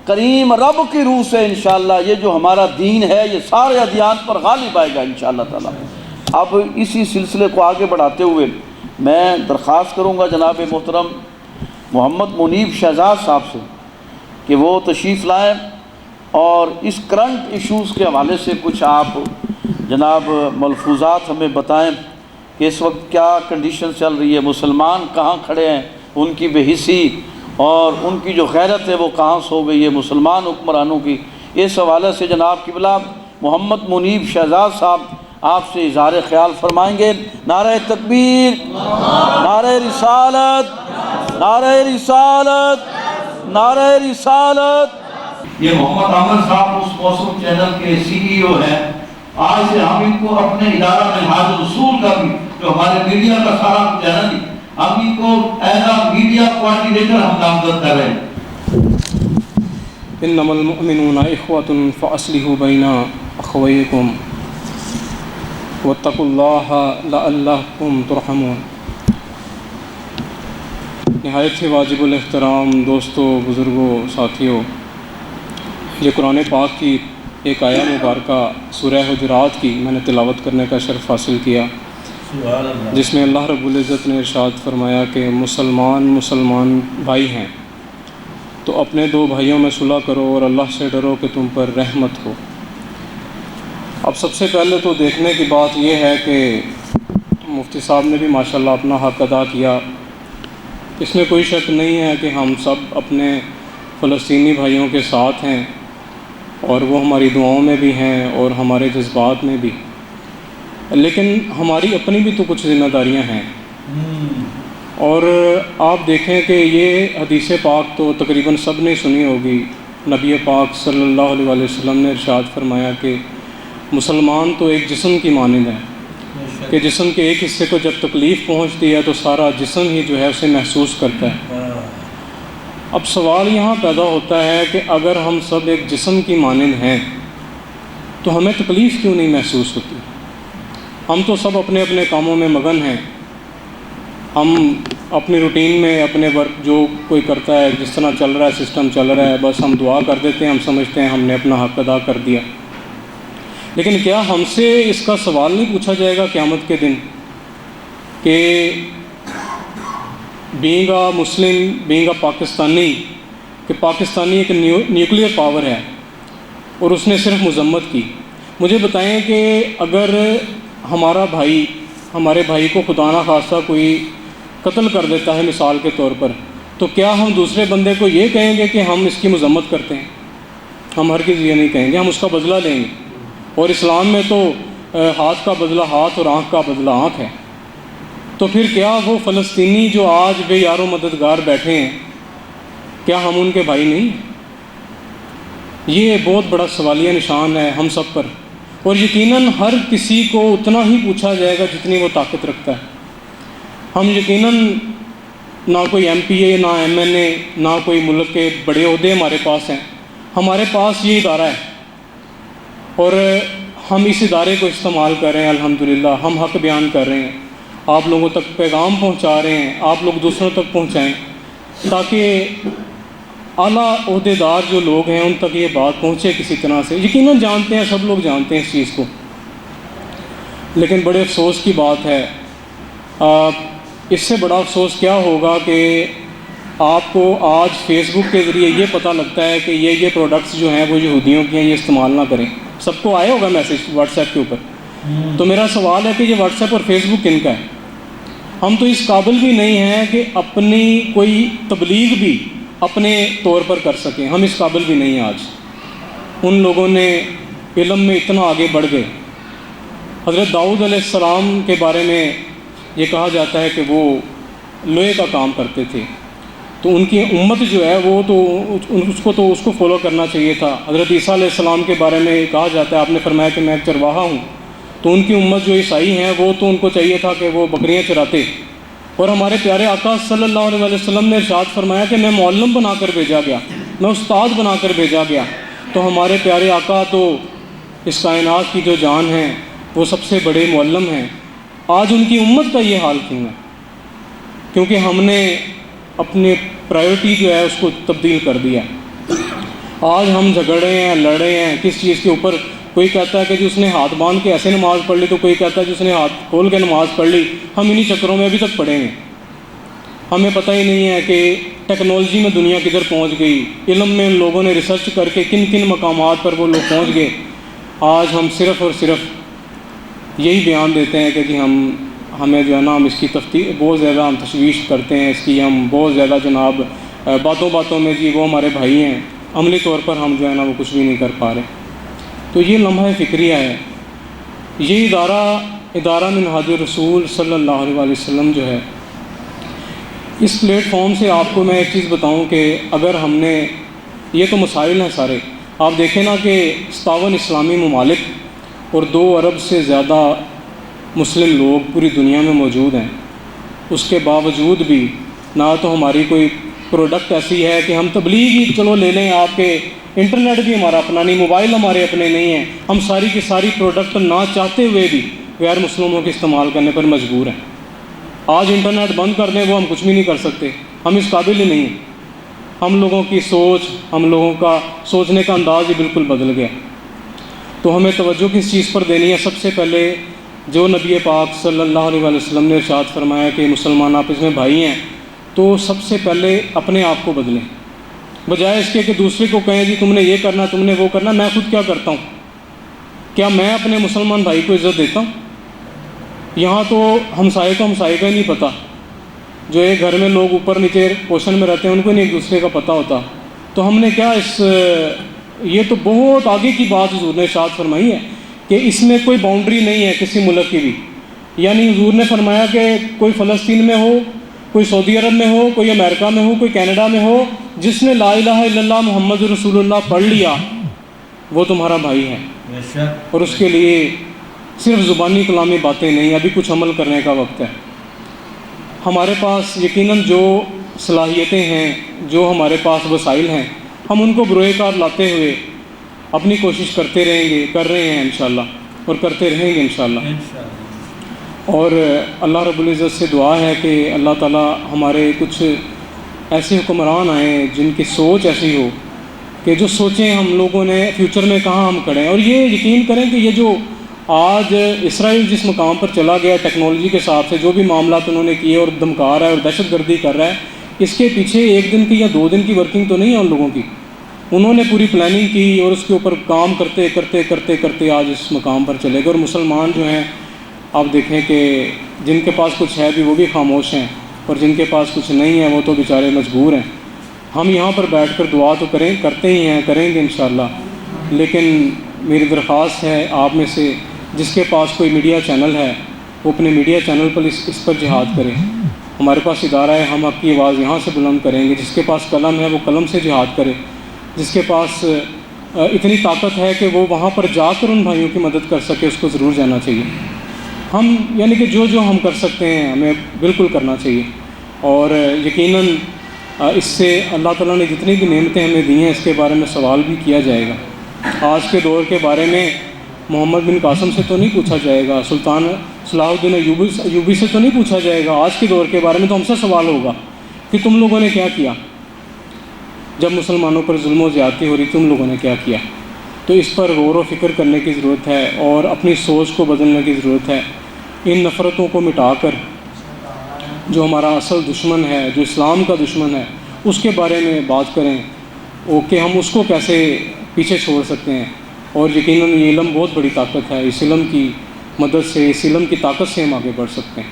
کریم رب کی روح سے انشاءاللہ یہ جو ہمارا دین ہے یہ سارے ادیان پر غالب آئے گا انشاءاللہ تعالیٰ۔ اب اسی سلسلے کو آگے بڑھاتے ہوئے میں درخواست کروں گا جناب محترم محمد منیب شہزاد صاحب سے کہ وہ تشریف لائیں اور اس کرنٹ ایشوز کے حوالے سے کچھ آپ جناب ملفوظات ہمیں بتائیں کہ اس وقت کیا کنڈیشن چل رہی ہے، مسلمان کہاں کھڑے ہیں، ان کی بے حسی اور ان کی جو غیرت ہے وہ کہاں سو گئی ہے مسلمان حکمرانوں کی۔ اس حوالے سے جناب قبلہ محمد منیب شہزاد صاحب آپ سے اظہار خیال فرمائیں گے۔ نعرہ تکبیر، نعرہ رسالت، نعرہ رسالت، نعرہ رسالت۔ یہ محمد عامر صاحب اس موسم چینل کے CEO ہیں۔ آج سے ہم ان کو اپنے ادارہ منہاج رسول کا بھی جو ہمارے میڈیا کا سارا کچھ ہے نا جی، ہم ان کو ایز اے میڈیا کوارڈینیٹر ہم نامزد کر رہے ہیں۔ انما المؤمنون اخوة فاصلحوا بین اخویکم واتقوا اللہ لعلکم ترحمون۔ نہایت ہی واجب الاحترام دوستوں، بزرگوں، ساتھیوں، یہ قرآن پاک کی ایک آیہ مبارکہ سورہ حجرات کی میں نے تلاوت کرنے کا شرف حاصل کیا، جس میں اللہ رب العزت نے ارشاد فرمایا کہ مسلمان بھائی ہیں تو اپنے دو بھائیوں میں صلح کرو اور اللہ سے ڈرو کہ تم پر رحمت ہو۔ اب سب سے پہلے تو دیکھنے کی بات یہ ہے کہ مفتی صاحب نے بھی ماشاءاللہ اپنا حق ادا کیا۔ اس میں کوئی شک نہیں ہے کہ ہم سب اپنے فلسطینی بھائیوں کے ساتھ ہیں اور وہ ہماری دعاؤں میں بھی ہیں اور ہمارے جذبات میں بھی، لیکن ہماری اپنی بھی تو کچھ ذمہ داریاں ہیں۔ اور آپ دیکھیں کہ یہ حدیث پاک تو تقریباً سب نے سنی ہوگی. نبی پاک صلی اللہ علیہ وآلہ وسلم نے ارشاد فرمایا کہ مسلمان تو ایک جسم کی مانند ہے کہ جسم کے ایک حصے کو جب تکلیف پہنچتی ہے تو سارا جسم ہی جو ہے اسے محسوس کرتا ہے. اب سوال یہاں پیدا ہوتا ہے کہ اگر ہم سب ایک جسم کی مانند ہیں تو ہمیں تکلیف کیوں نہیں محسوس ہوتی؟ ہم تو سب اپنے اپنے کاموں میں مگن ہیں. ہم اپنی روٹین میں اپنے ورک جو کوئی کرتا ہے جس طرح چل رہا ہے سسٹم چل رہا ہے بس ہم دعا کر دیتے ہیں. ہم سمجھتے ہیں ہم نے اپنا حق ادا کر دیا. لیکن کیا ہم سے اس کا سوال نہیں پوچھا جائے گا قیامت کے دن کہ being a Muslim being a Pakistani کہ پاکستانی ایک نیوکلیئر پاور ہے اور اس نے صرف مذمت کی. مجھے بتائیں کہ اگر ہمارا بھائی ہمارے بھائی کو خدا نہ خواستہ کوئی قتل کر دیتا ہے مثال کے طور پر تو کیا ہم دوسرے بندے کو یہ کہیں گے کہ ہم اس کی مذمت کرتے ہیں؟ ہم ہرگز یہ نہیں کہیں گے. ہم اس کا بدلہ لیں گے. اور اسلام میں تو ہاتھ کا بدلہ ہاتھ اور آنکھ کا بدلہ آنکھ ہے. تو پھر کیا وہ فلسطینی جو آج بے یار و مددگار بیٹھے ہیں کیا ہم ان کے بھائی نہیں؟ یہ بہت بڑا سوالیہ نشان ہے ہم سب پر. اور یقیناً ہر کسی کو اتنا ہی پوچھا جائے گا جتنی وہ طاقت رکھتا ہے. ہم یقیناً نہ کوئی ایم پی اے نہ ایم این اے نہ کوئی ملک کے بڑے عہدے ہمارے پاس ہیں. ہمارے پاس یہ ادارہ ہے اور ہم اس ادارے کو استعمال کر رہے ہیں. الحمدللہ ہم حق بیان کر رہے ہیں. آپ لوگوں تک پیغام پہنچا رہے ہیں. آپ لوگ دوسروں تک پہنچائیں تاکہ اعلیٰ عہدیدار جو لوگ ہیں ان تک یہ بات پہنچے کسی طرح سے. یقیناً جانتے ہیں سب لوگ جانتے ہیں اس چیز کو. لیکن بڑے افسوس کی بات ہے اس سے بڑا افسوس کیا ہوگا کہ آپ کو آج فیس بک کے ذریعے یہ پتہ لگتا ہے کہ یہ پروڈکٹس جو ہیں وہ یہودیوں کی ہیں یہ استعمال نہ کریں. سب کو آیا ہوگا میسیج واٹس ایپ کے اوپر. تو میرا سوال ہے کہ یہ واٹس ایپ اور فیس بک کن کا ہے؟ ہم تو اس قابل بھی نہیں ہیں کہ اپنی کوئی تبلیغ بھی اپنے طور پر کر سکیں. ہم اس قابل بھی نہیں ہیں آج. ان لوگوں نے علم میں اتنا آگے بڑھ گئے. حضرت داؤد علیہ السلام کے بارے میں یہ کہا جاتا ہے کہ وہ لوہے کا کام کرتے تھے. تو ان کی امت جو ہے وہ تو اس کو فالو کرنا چاہیے تھا. حضرت عیسیٰ علیہ السلام کے بارے میں کہا جاتا ہے آپ نے فرمایا کہ میں ایک چرواہا ہوں. تو ان کی امت جو عیسائی ہیں وہ تو ان کو چاہیے تھا کہ وہ بکریاں چراتے. اور ہمارے پیارے آقا صلی اللہ علیہ وسلم نے ارشاد فرمایا کہ میں معلم بنا کر بھیجا گیا, میں استاد بنا کر بھیجا گیا. تو ہمارے پیارے آقا تو اس کائنات کی جو جان ہیں وہ سب سے بڑے معلم ہیں. آج ان کی امت کا یہ حال کیوں ہے؟ کیونکہ ہم نے اپنی پرائیورٹی جو ہے اس کو تبدیل کر دیا. آج ہم جھگڑ رہے ہیں, لڑ رہے ہیں کس چیز کے اوپر. کوئی کہتا ہے کہ جس نے ہاتھ باندھ کے ایسے نماز پڑھ لی, تو کوئی کہتا ہے جس نے ہاتھ کھول کے نماز پڑھ لی. ہم انہی چکروں میں ابھی تک پڑے ہیں. ہمیں پتہ ہی نہیں ہے کہ ٹیکنالوجی میں دنیا کدھر پہنچ گئی. علم میں ان لوگوں نے ریسرچ کر کے کن کن مقامات پر وہ لوگ پہنچ گئے. آج ہم صرف اور صرف یہی بیان دیتے ہیں کہ جی ہمیں جو ہے نا ہم اس کی بہت زیادہ ہم تشویش کرتے ہیں اس کی. ہم بہت زیادہ جناب باتوں میں جی وہ ہمارے بھائی ہیں. عملی طور پر ہم جو ہے نا وہ کچھ بھی نہیں کر پا رہے. تو یہ لمحہ فکریہ ہے. یہ ادارہ منہاج الرسول صلی اللہ علیہ وآلہ وسلم جو ہے, اس پلیٹ فارم سے آپ کو میں ایک چیز بتاؤں کہ اگر ہم نے یہ تو مسائل ہیں سارے. آپ دیکھیں نا کہ 57 اسلامی ممالک اور 2 ارب سے زیادہ مسلم لوگ پوری دنیا میں موجود ہیں. اس کے باوجود بھی نہ تو ہماری کوئی پروڈکٹ ایسی ہے کہ ہم تبلیغ ہی چلو لے لیں. آپ کے انٹرنیٹ بھی ہمارا اپنا نہیں, موبائل ہمارے اپنے نہیں ہیں. ہم ساری کی ساری پروڈکٹ نہ چاہتے ہوئے بھی غیر مسلموں کے استعمال کرنے پر مجبور ہیں. آج انٹرنیٹ بند کر دیں وہ ہم کچھ بھی نہیں کر سکتے. ہم اس قابل ہی نہیں ہیں. ہم لوگوں کی سوچ, ہم لوگوں کا سوچنے کا انداز ہی بالکل بدل گیا. تو ہمیں توجہ کس چیز پر دینی ہے؟ سب سے پہلے جو نبی پاک صلی اللہ علیہ وسلم نے ارشاد فرمایا کہ مسلمان آپس میں بھائی ہیں, تو سب سے پہلے اپنے آپ کو بدلیں. بجائے اس کے کہ دوسرے کو کہیں جی تم نے یہ کرنا, تم نے وہ کرنا. میں خود کیا کرتا ہوں؟ کیا میں اپنے مسلمان بھائی کو عزت دیتا ہوں؟ یہاں تو ہمسائے کا ہی نہیں پتہ. جو ایک گھر میں لوگ اوپر نیچے پوشن میں رہتے ہیں ان کو نہیں ایک دوسرے کا پتہ ہوتا. تو ہم نے کیا یہ تو بہت آگے کی بات حضور نے ارشاد فرمائی ہے کہ اس میں کوئی باؤنڈری نہیں ہے کسی ملک کی بھی. یعنی حضور نے فرمایا کہ کوئی فلسطین میں ہو، کوئی سعودی عرب میں ہو، کوئی امریکہ میں ہو، کوئی کینیڈا میں ہو، جس نے لا الہ الا اللہ محمد رسول اللہ پڑھ لیا وہ تمہارا بھائی ہے، اور اس کے لیے صرف زبانی کلامی باتیں نہیں، ابھی کچھ عمل کرنے کا وقت ہے۔ ہمارے پاس یقیناً جو صلاحیتیں ہیں، جو ہمارے پاس وسائل ہیں، ہم ان کو بروئے کار لاتے ہوئے اپنی کوشش کرتے رہیں گے، کر رہے ہیں انشاءاللہ، اور کرتے رہیں گے انشاءاللہ۔ اور اللہ رب العزت سے دعا ہے کہ اللہ تعالی ہمارے کچھ ایسے حکمران آئیں جن کی سوچ ایسی ہو کہ جو سوچیں ہم لوگوں نے فیوچر میں کہاں ہم کھڑے ہیں، اور یہ یقین کریں کہ یہ جو آج اسرائیل جس مقام پر چلا گیا ٹیکنالوجی کے ساتھ سے، جو بھی معاملات انہوں نے کیے اور دھمکا رہا ہے اور دہشت گردی کر رہا ہے، اس کے پیچھے ایک دن کی یا 2 دن کی ورکنگ تو نہیں ہے ان لوگوں کی۔ انہوں نے پوری پلاننگ کی اور اس کے اوپر کام کرتے کرتے کرتے کرتے آج اس مقام پر چلے گئے۔ اور مسلمان جو ہیں آپ دیکھیں کہ جن کے پاس کچھ ہے بھی وہ بھی خاموش ہیں، اور جن کے پاس کچھ نہیں ہے وہ تو بیچارے مجبور ہیں۔ ہم یہاں پر بیٹھ کر دعا تو کرتے ہی ہیں، کریں گے انشاءاللہ، لیکن میری درخواست ہے آپ میں سے جس کے پاس کوئی میڈیا چینل ہے وہ اپنے میڈیا چینل پر اس پر جہاد کرے۔ ہمارے پاس ادارہ ہے، ہم آپ کی آواز یہاں سے بلند کریں گے۔ جس کے پاس قلم ہے وہ قلم سے جہاد کرے، جس کے پاس اتنی طاقت ہے کہ وہ وہاں پر جا کر ان بھائیوں کی مدد کر سکے، اس کو ضرور جانا چاہیے۔ ہم یعنی کہ جو ہم کر سکتے ہیں ہمیں بالکل کرنا چاہیے، اور یقیناً اس سے اللہ تعالیٰ نے جتنی بھی نعمتیں ہمیں دی ہیں اس کے بارے میں سوال بھی کیا جائے گا۔ آج کے دور کے بارے میں محمد بن قاسم سے تو نہیں پوچھا جائے گا، سلطان صلاح الدین ایوبی سے تو نہیں پوچھا جائے گا، آج کے دور کے بارے میں تو ہم سے سوال ہوگا کہ تم لوگوں نے کیا کیا جب مسلمانوں پر ظلم و زیادتی ہو رہی، تم لوگوں نے کیا کیا۔ تو اس پر غور و فکر کرنے کی ضرورت ہے اور اپنی سوچ کو بدلنے کی ضرورت ہے۔ ان نفرتوں کو مٹا کر جو ہمارا اصل دشمن ہے، جو اسلام کا دشمن ہے، اس کے بارے میں بات کریں کہ ہم اس کو کیسے پیچھے چھوڑ سکتے ہیں۔ اور یقیناً یہ علم بہت بڑی طاقت ہے، اس علم کی مدد سے، اس علم کی طاقت سے ہم آگے بڑھ سکتے ہیں۔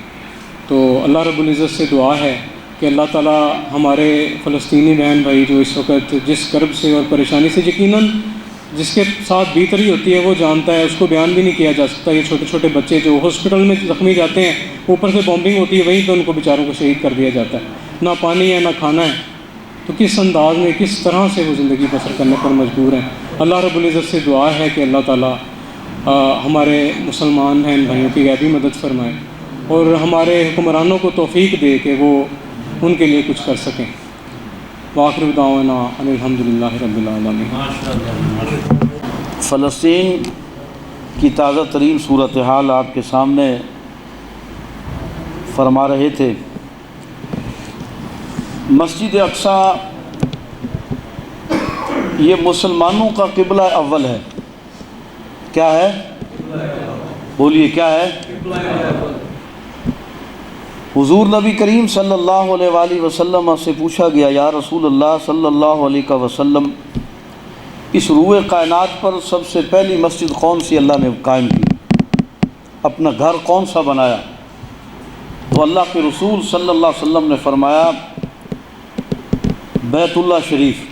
تو اللہ رب العزت سے دعا ہے کہ اللہ تعالیٰ ہمارے فلسطینی بہن بھائی جو اس وقت جس کرب سے اور پریشانی سے، یقیناً جس کے ساتھ بیتری ہوتی ہے وہ جانتا ہے، اس کو بیان بھی نہیں کیا جا سکتا۔ یہ چھوٹے چھوٹے بچے جو ہاسپٹل میں زخمی جاتے ہیں، اوپر سے بومبنگ ہوتی ہے، وہیں پہ ان کو بیچاروں کو شہید کر دیا جاتا ہے، نہ پانی ہے نہ کھانا ہے۔ تو کس انداز میں، کس طرح سے وہ زندگی بسر کرنے پر مجبور ہیں۔ اللہ رب العزت سے دعا ہے کہ اللہ تعالیٰ ہمارے مسلمان بہن بھائیوں کی غیبی مدد فرمائے اور ہمارے حکمرانوں کو توفیق دے کہ وہ ان کے لیے کچھ کر سکیں۔ وآخر دعوانا ان الحمدللہ رب العالمین۔ فلسطین کی تازہ ترین صورتحال آپ کے سامنے فرما رہے تھے۔ مسجد اقصیٰ یہ مسلمانوں کا قبلہ اول ہے۔ کیا ہے؟ بولیے کیا ہے؟ حضور نبی کریم صلی اللہ علیہ وآلہ وسلم سے پوچھا گیا، یا رسول اللہ صلی اللہ علیہ وسلم، اس روئے کائنات پر سب سے پہلی مسجد کون سی اللہ نے قائم کی؟ اپنا گھر کون سا بنایا؟ تو اللہ کے رسول صلی اللہ علیہ وسلم نے فرمایا بیت اللہ شریف۔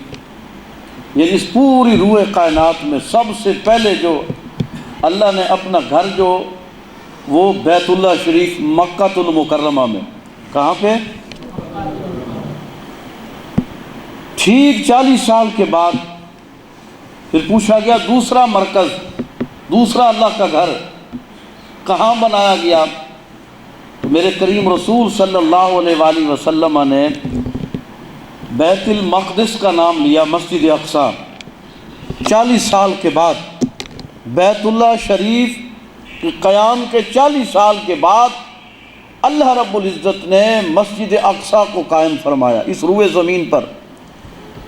یعنی اس پوری روئے کائنات میں سب سے پہلے جو اللہ نے اپنا گھر جو وہ بیت اللہ شریف مکہ المکرمہ میں، کہاں پہ؟ ٹھیک 40 سال کے بعد پھر پوچھا گیا دوسرا مرکز، دوسرا اللہ کا گھر کہاں بنایا گیا؟ تو میرے کریم رسول صلی اللہ علیہ وآلہ وسلم نے بیت المقدس کا نام لیا، مسجد اقصیٰ۔ 40 سال کے بعد بیت اللہ شریف قیام کے 40 سال کے بعد اللہ رب العزت نے مسجد اقصیٰ کو قائم فرمایا اس روئے زمین پر۔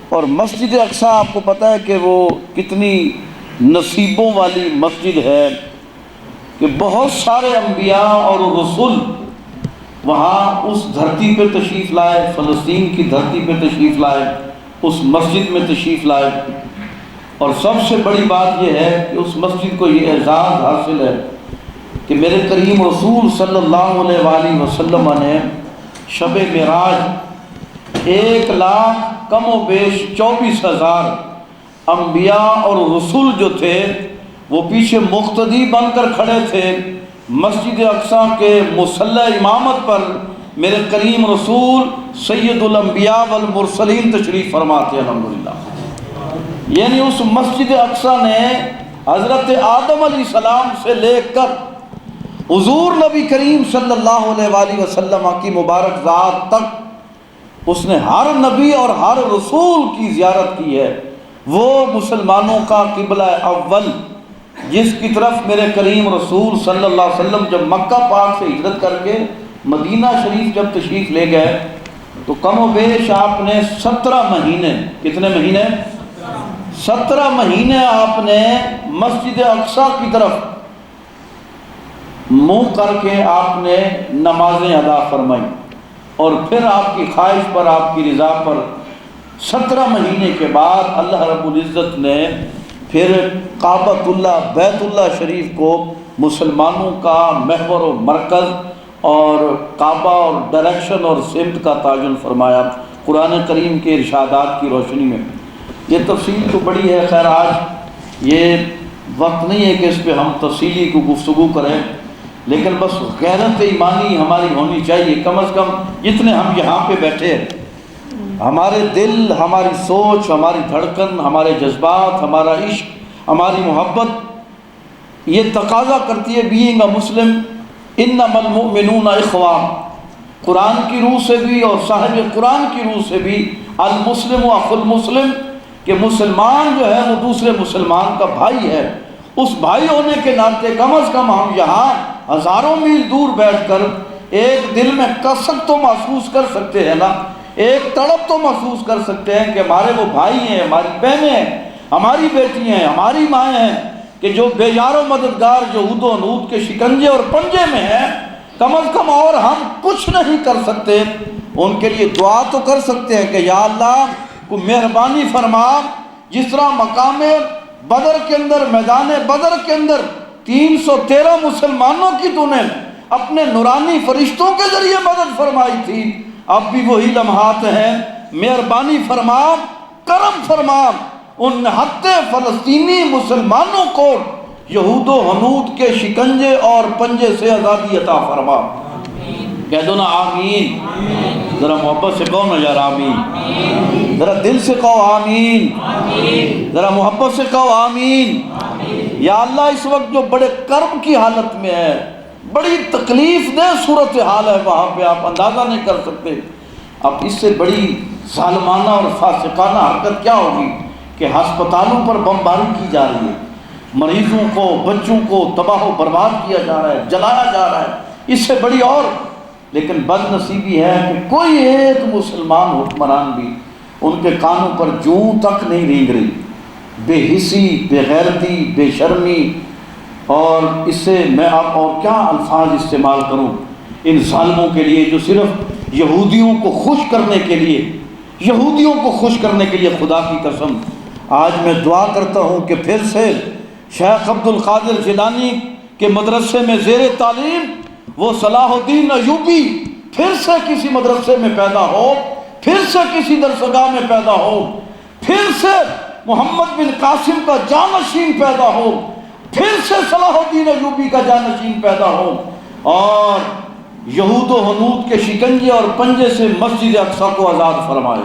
اور مسجد اقصیٰ آپ کو پتہ ہے کہ وہ کتنی نصیبوں والی مسجد ہے کہ بہت سارے انبیاء اور رسول وہاں اس دھرتی پہ تشریف لائے، فلسطین کی دھرتی پہ تشریف لائے، اس مسجد میں تشریف لائے۔ اور سب سے بڑی بات یہ ہے کہ اس مسجد کو یہ اعزاز حاصل ہے کہ میرے کریم رسول صلی اللہ علیہ وآلہ وسلم نے شب معراج 1,00,000 کم و بیش 24,000 انبیاء اور رسول جو تھے وہ پیچھے مقتدی بن کر کھڑے تھے مسجد اقصیٰ کے مصلی امامت پر میرے کریم رسول سید الانبیاء والمرسلین تشریف فرماتے ہیں الحمدللہ۔ یعنی اس مسجد اقصیٰ نے حضرت آدم علیہ السلام سے لے کر حضور نبی کریم صلی اللہ علیہ وآلہ وسلم کی مبارک ذات تک اس نے ہر نبی اور ہر رسول کی زیارت کی ہے۔ وہ مسلمانوں کا قبلہ اول جس کی طرف میرے کریم رسول صلی اللہ علیہ وسلم جب مکہ پاک سے ہجرت کر کے مدینہ شریف جب تشریف لے گئے تو کم و بیش آپ نے 17 مہینے، کتنے مہینے؟ 17 مہینے آپ نے مسجد اقصیٰ کی طرف منہ کر کے آپ نے نمازیں ادا فرمائیں، اور پھر آپ کی خواہش پر، آپ کی رضا پر 17 مہینے کے بعد اللہ رب العزت نے پھر کعبۃ اللہ بیت اللہ شریف کو مسلمانوں کا محور و مرکز اور کعبہ اور ڈائریکشن اور سمت کا تعین فرمایا قرآن کریم کے ارشادات کی روشنی میں۔ یہ تفصیل تو بڑی ہے، خیر آج یہ وقت نہیں ہے کہ اس پہ ہم تفصیلی کو گفتگو کریں، لیکن بس غیرت ایمانی ہماری ہونی چاہیے، کم از کم جتنے ہم یہاں پہ بیٹھے ہیں، ہمارے دل، ہماری سوچ، ہماری دھڑکن، ہمارے جذبات، ہمارا عشق، ہماری محبت یہ تقاضا کرتی ہے بینگ اے مسلم انما المؤمنون اخوہ، قرآن کی روح سے بھی اور صاحب قرآن کی روح سے بھی المسلم اخو المسلم، کہ مسلمان جو ہے وہ دوسرے مسلمان کا بھائی ہے۔ اس بھائی ہونے کے ناطے کم از کم ہم یہاں ہزاروں میل دور بیٹھ کر ایک دل میں کسک تو محسوس کر سکتے ہیں نا، ایک تڑپ تو محسوس کر سکتے ہیں کہ ہمارے وہ بھائی ہیں، ہماری بہنیں ہیں، ہماری بیٹیاں ہیں، ہماری مائیں ہیں، کہ جو بے یار و مددگار جو عود و نود کے شکنجے اور پنجے میں ہیں، کم از کم اور ہم کچھ نہیں کر سکتے، ان کے لیے دعا تو کر سکتے ہیں کہ یا اللہ کو مہربانی فرما، جس طرح مقام بدر کے اندر، میدان بدر کے اندر 313 مسلمانوں کی تو نے اپنے نورانی فرشتوں کے ذریعے مدد فرمائی تھی، اب بھی وہی لمحات ہیں، مہربانی فرما، کرم فرما، ان نہتے فلسطینی مسلمانوں کو یہود و ہنود کے شکنجے اور پنجے سے آزادی عطا فرما۔ کہہ دو نا آمین، ذرا محبت سے کہو نا یار آمین، ذرا دل سے کہو آمین، ذرا محبت سے کہو آمین۔ یا اللہ اس وقت جو بڑے کرب کی حالت میں ہے، بڑی تکلیف دہ صورتحال ہے وہاں پہ، آپ اندازہ نہیں کر سکتے، اب اس سے بڑی ظالمانہ اور فاسقانہ حرکت کیا ہوگی کہ ہسپتالوں پر بمباری کی جا رہی ہے، مریضوں کو، بچوں کو تباہ و برباد کیا جا رہا ہے، جلایا جا رہا ہے، اس سے بڑی اور، لیکن بد نصیبی ہے کہ کوئی ایک مسلمان حکمران بھی ان کے کانوں پر جوں تک نہیں رینگ رہی، بے حسی، بے غیرتی، بے شرمی، اور اس سے میں اب اور کیا الفاظ استعمال کروں ان ظالموں کے لیے جو صرف یہودیوں کو خوش کرنے کے لیے، یہودیوں کو خوش کرنے کے لیے، خدا کی قسم آج میں دعا کرتا ہوں کہ پھر سے شیخ عبد القادر جیلانی کے مدرسے میں زیر تعلیم وہ صلاح الدین ایوبی پھر سے کسی مدرسے میں پیدا ہو، پھر سے کسی درسگاہ میں پیدا ہو، پھر سے محمد بن قاسم کا جانشین پیدا ہو، پھر سے صلاح الدین ایوبی کا جانشین پیدا ہو، اور یہود و ہنود کے شکنجے اور پنجے سے مسجد اقصیٰ کو آزاد فرمائے۔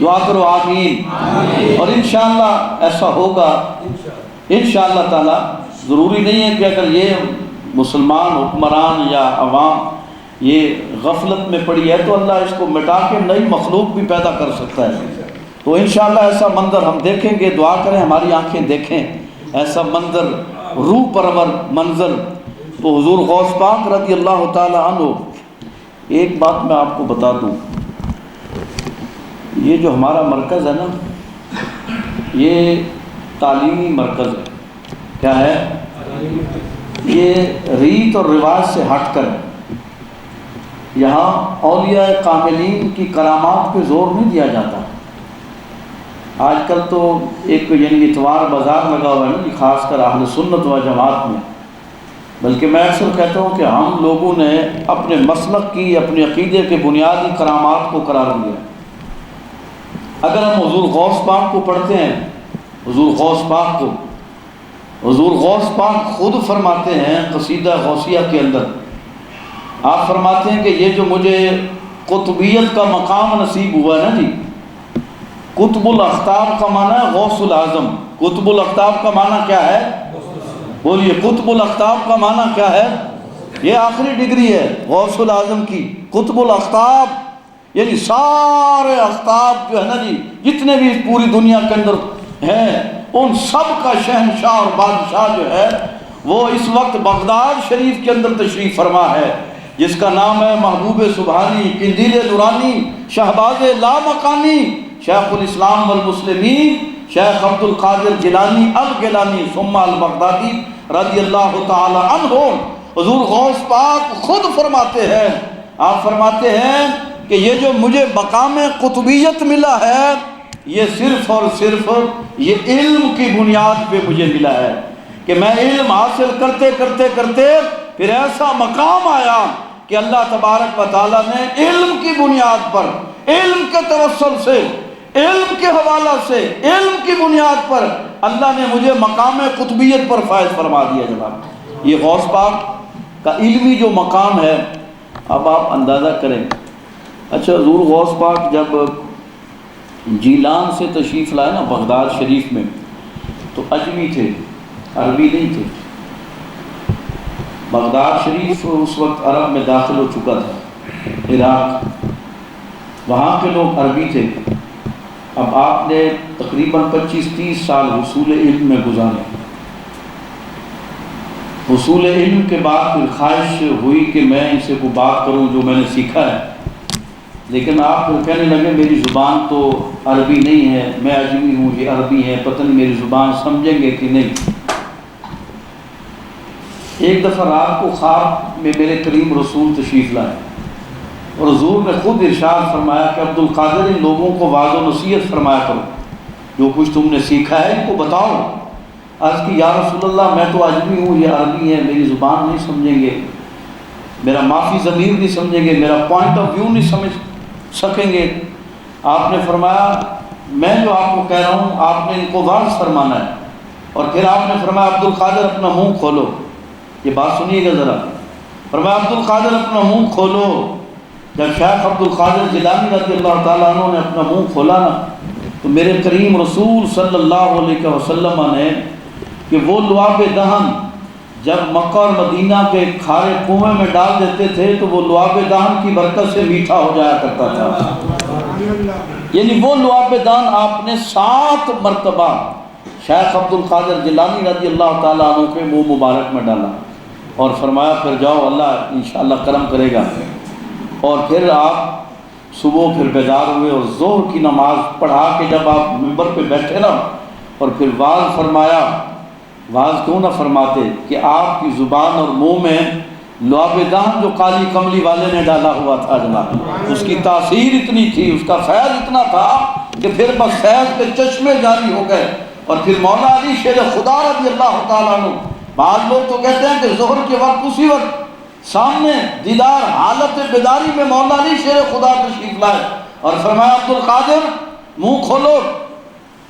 دعا کرو آمین، اور انشاءاللہ ایسا ہوگا انشاءاللہ تعالی۔ ضروری نہیں ہے کہ اگر یہ مسلمان حکمران یا عوام یہ غفلت میں پڑی ہے تو اللہ اس کو مٹا کے نئی مخلوق بھی پیدا کر سکتا ہے، تو انشاءاللہ ایسا منظر ہم دیکھیں گے، دعا کریں ہماری آنکھیں دیکھیں ایسا منظر، روح پرور منظر۔ تو حضور غوث پاک رضی اللہ تعالی عنہ، ایک بات میں آپ کو بتا دوں، یہ جو ہمارا مرکز ہے نا، یہ تعلیمی مرکز ہے۔ کیا ہے؟ یہ ریت اور رواج سے ہٹ کر یہاں اولیاء کاملین کی کرامات پہ زور نہیں دیا جاتا۔ آج کل تو ایک یعنی اتوار بازار لگا ہوا ہے نا جی، خاص کر اہل سنت و جماعت میں، بلکہ میں اکثر کہتا ہوں کہ ہم لوگوں نے اپنے مسلک کی، اپنے عقیدے کے بنیادی کرامات کو قرار دیا۔ اگر ہم حضور غوث پاک کو پڑھتے ہیں، حضور غوث پاک کو، حضور غوث پاک خود فرماتے ہیں قصیدہ غوثیہ کے اندر، آپ فرماتے ہیں کہ یہ جو مجھے قطبیت کا مقام نصیب ہوا ہے نا جی، قطب الاقطاب کا معنی ہے غوث العظم۔ قطب الاقطاب کا معنی کیا ہے؟ بولیے، قطب الاقطاب کا معنی کیا ہے؟ یہ آخری ڈگری ہے غوث العظم کی، قطب الاقطاب، یعنی سارے اقطاب جو ہے نا جی، جتنے بھی پوری دنیا کے اندر ہیں، ان سب کا شہنشاہ اور بادشاہ جو ہے وہ اس وقت بغداد شریف کے اندر تشریف فرما ہے، جس کا نام ہے محبوب سبحانی، قندیل نورانی، شہباز لامکانی، شیخ الاسلام والمسلمین، شیخ عبد القادر جیلانی الگیلانی ثم البغدادی رضی اللہ تعالی عنہ۔ حضور غوث پاک خود فرماتے ہیں، آپ فرماتے ہیں کہ یہ جو مجھے مقام قطبیت ملا ہے، یہ صرف اور صرف یہ علم کی بنیاد پہ مجھے ملا ہے، کہ میں علم حاصل کرتے کرتے کرتے پھر ایسا مقام آیا کہ اللہ تبارک و تعالیٰ نے علم کی بنیاد پر، علم کے توسل سے، علم کے حوالہ سے، علم کی بنیاد پر اللہ نے مجھے مقام قطبیت پر فائز فرما دیا جناب۔ یہ غوث پاک کا علمی جو مقام ہے، اب آپ اندازہ کریں۔ اچھا، حضور غوث پاک جب جیلان سے تشریف لائے نا بغداد شریف میں، تو اجمی تھے، عربی نہیں تھے۔ بغداد شریف اس وقت عرب میں داخل ہو چکا تھا، عراق، وہاں کے لوگ عربی تھے۔ اب آپ نے تقریباً 25-30 سال حصول علم میں گزارے۔ حصول علم کے بعد پھر خواہش ہوئی کہ میں ان سے کوئی بات کروں جو میں نے سیکھا ہے، لیکن آپ کہنے لگے میری زبان تو عربی نہیں ہے، میں اجمی ہوں، یہ عربی ہے، پتہ نہیں میری زبان سمجھیں گے کہ نہیں۔ ایک دفعہ رات کو خواب میں میرے کریم رسول تشریف لائے، اور حضور نے خود ارشاد فرمایا کہ عبد القادر ان لوگوں کو واعظ و نصیحت فرمایا کرو، جو کچھ تم نے سیکھا ہے ان کو بتاؤ۔ عرض کی یا رسول اللہ میں تو اجمی ہوں، یہ عربی ہے، میری زبان نہیں سمجھیں گے، میرا معافی ضمیر نہیں سمجھیں گے، میرا پوائنٹ آف ویو نہیں سمجھ سکیں گے۔ آپ نے فرمایا میں جو آپ کو کہہ رہا ہوں آپ نے ان کو واضح فرمانا ہے، اور پھر آپ نے فرمایا عبد القادر اپنا منہ کھولو، یہ بات سنیے گا ذرا۔ فرمایا عبد القادر اپنا منہ کھولو۔ جب شیخ عبد القادر جیلانی رضی اللہ تعالیٰ عنہ نے اپنا منہ کھولا نا، تو میرے کریم رسول صلی اللہ علیہ وسلم نے کہ وہ لعاب دہن جب مکہ اور مدینہ کے کھارے کنویں میں ڈال دیتے تھے تو وہ لعاب دہن کی برکت سے میٹھا ہو جایا کرتا تھا، یعنی وہ لعاب دہن آپ نے 7 مرتبہ شیخ عبد القادر جیلانی رضی اللہ تعالیٰ عنہ کے منہ مبارک میں ڈالا، اور فرمایا پھر جاؤ اللہ انشاءاللہ کرم کرے گا۔ اور پھر آپ صبح پھر بیدار ہوئے اور ظہر کی نماز پڑھا کے جب آپ منبر پہ بیٹھے نا، اور پھر واز فرمایا، واز کیوں نہ فرماتے کہ آپ کی زبان اور منہ میں لعاب دہن جو کالی کملی والے نے ڈالا ہوا تھا جناب، اس کی تاثیر اتنی تھی، اس کا فیض اتنا تھا کہ پھر بس فیض کے چشمے جاری ہو گئے۔ اور پھر مولا علی شیر خدا رضی اللہ تعالیٰ عنہ، بعض لوگ تو کہتے ہیں کہ ظہر کے وقت اسی وقت سامنے دیدار حالت بیداری میں مولا علی شیر خدا تشریف لائے اور فرمایا عبد القادر منہ کھولو۔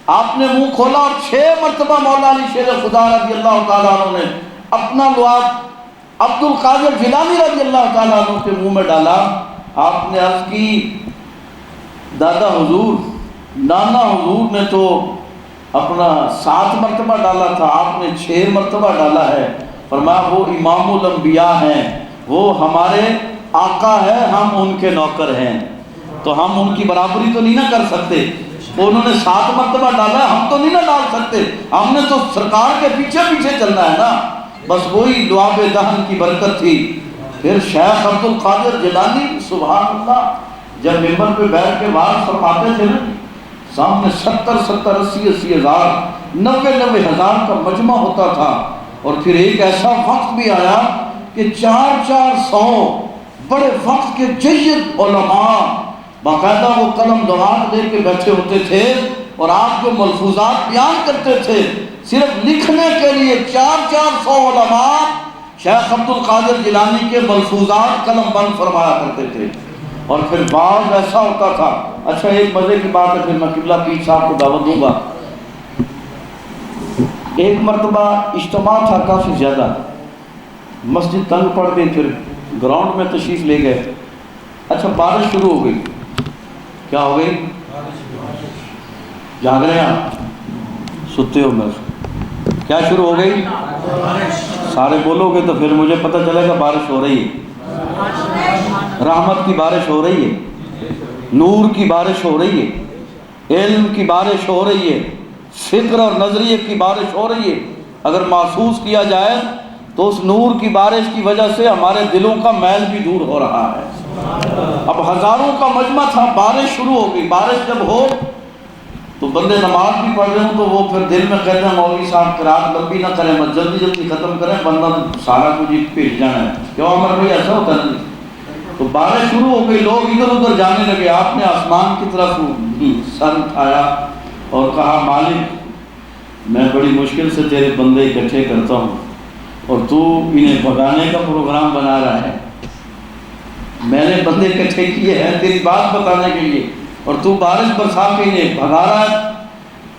آپ نے منہ کھولا اور 6 مرتبہ مولا علی شیر خدا رضی اللہ تعالیٰ عنہ نے اپنا لعاب عبد القادر جیلانی رضی اللہ تعالیٰ عنہ کے منہ میں ڈالا۔ آپ نے عرض کی دادا حضور، نانا حضور نے تو اپنا 7 مرتبہ ڈالا تھا، آپ نے 6 مرتبہ ڈالا ہے۔ فرمایا وہ امام الانبیاء ہیں، وہ ہمارے آقا ہے، ہم ان کے نوکر ہیں، تو ہم ان کی برابری تو نہیں نہ کر سکتے۔ انہوں نے 7 مرتبہ ڈالا ہے، ہم تو نہیں نہ ڈال سکتے، ہم نے تو سرکار کے پیچھے پیچھے چلنا ہے نا۔ بس وہی لعاب دہن کی برکت تھی۔ پھر شیخ عبد القادر جیلانی سبحان اللہ جب ممبر پہ بیٹھ کے واعظ فرماتے تھے نا، سامنے 70 80 ہزار 90 ہزار کا مجمع ہوتا تھا، اور پھر ایک ایسا وقت بھی آیا کہ 400 بڑے وقت کے جید علماء باقاعدہ وہ قلم دماغ لے کے بیٹھے ہوتے تھے، اور آپ جو ملفوظات بیان کرتے تھے صرف لکھنے کے لیے 400 علماء شیخ عبد القادر جیلانی کے ملفوظات قلم بند فرمایا کرتے تھے۔ اور پھر بعض ایسا ہوتا تھا، اچھا ایک مزے کی بات ہے، پھر میں قبلہ پیر صاحب کو دعوت دوں گا۔ ایک مرتبہ اجتماع تھا کافی زیادہ، مسجد تنگ پڑ گئی، پھر گراؤنڈ میں تشریف لے گئے۔ اچھا بارش شروع ہو گئی، کیا ہو گئی؟ جاگ رہے ہیں آپ؟ ستے ہو میرے؟ کیا شروع ہو گئی؟ سارے بولو گے تو پھر مجھے پتہ چلے گا بارش ہو رہی ہے، رحمت کی بارش ہو رہی ہے، نور کی بارش ہو رہی ہے، علم کی بارش ہو رہی ہے، فکر اور نظریے کی بارش ہو رہی ہے۔ اگر محسوس کیا جائے تو اس نور کی بارش کی وجہ سے ہمارے دلوں کا میل بھی دور ہو رہا ہے۔ اب ہزاروں کا مجمع تھا، بارش شروع ہو گئی۔ بارش جب ہو تو بندے نماز بھی پڑھ رہے ہوں تو وہ پھر دل میں کہتے ہیں مولوی صاحب قرات لمبی نہ کریں، بس جلدی جلدی ختم کریں، بندہ سارا کچھ بھیج جانا ہے۔ کیوں عمر بھائی ایسا ہوتا ہے؟ تو بارش شروع ہو گئی، لوگ ادھر ادھر جانے لگے۔ آپ نے آسمان کی طرف سر اٹھایا اور کہا مالک میں بڑی مشکل سے تیرے بندے اکٹھے کرتا ہوں اور تو انہیں بھگانے کا پروگرام بنا رہا ہے۔ میں نے بندے اکٹھے کیے ہیں تیری بات بتانے کے لیے اور تو بارش برسا کے انہیں بھگا رہا ہے۔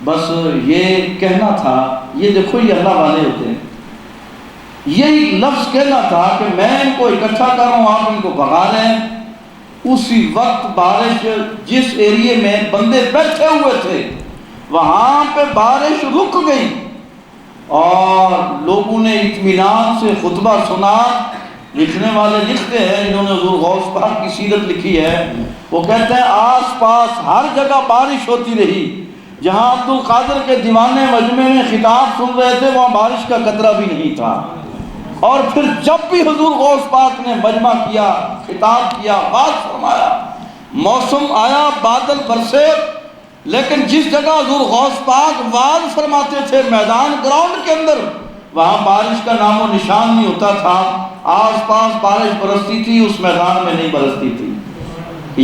بس یہ کہنا تھا، یہ دیکھو یہ اللہ والے ہوتے ہیں، یہی لفظ کہنا تھا کہ میں ان کو اکٹھا کر رہا ہوں، آپ ان کو بھگا رہے ہیں۔ اسی وقت بارش، جس ایریے میں بندے بیٹھے ہوئے تھے وہاں پہ بارش رک گئی اور لوگوں نے اطمینان سے خطبہ سنا۔ لکھنے والے لکھتے ہیں، انہوں نے حضور غوث پاک کی سیرت لکھی ہے، وہ کہتے ہیں آس پاس ہر جگہ بارش ہوتی رہی، جہاں عبد القادر کے دیوانے مجمع میں خطاب سن رہے تھے وہاں بارش کا قطرہ بھی نہیں تھا۔ اور پھر جب بھی حضور غوث پاک نے مجمع کیا، خطاب کیا، بات فرمایا، موسم آیا، بادل برسے، لیکن جس جگہ حضور غوث پاک واز فرماتے تھے میدان گراؤنڈ کے اندر، وہاں بارش کا نام و نشان نہیں ہوتا تھا۔ آس پاس بارش برستی تھی، اس میدان میں نہیں برستی تھی۔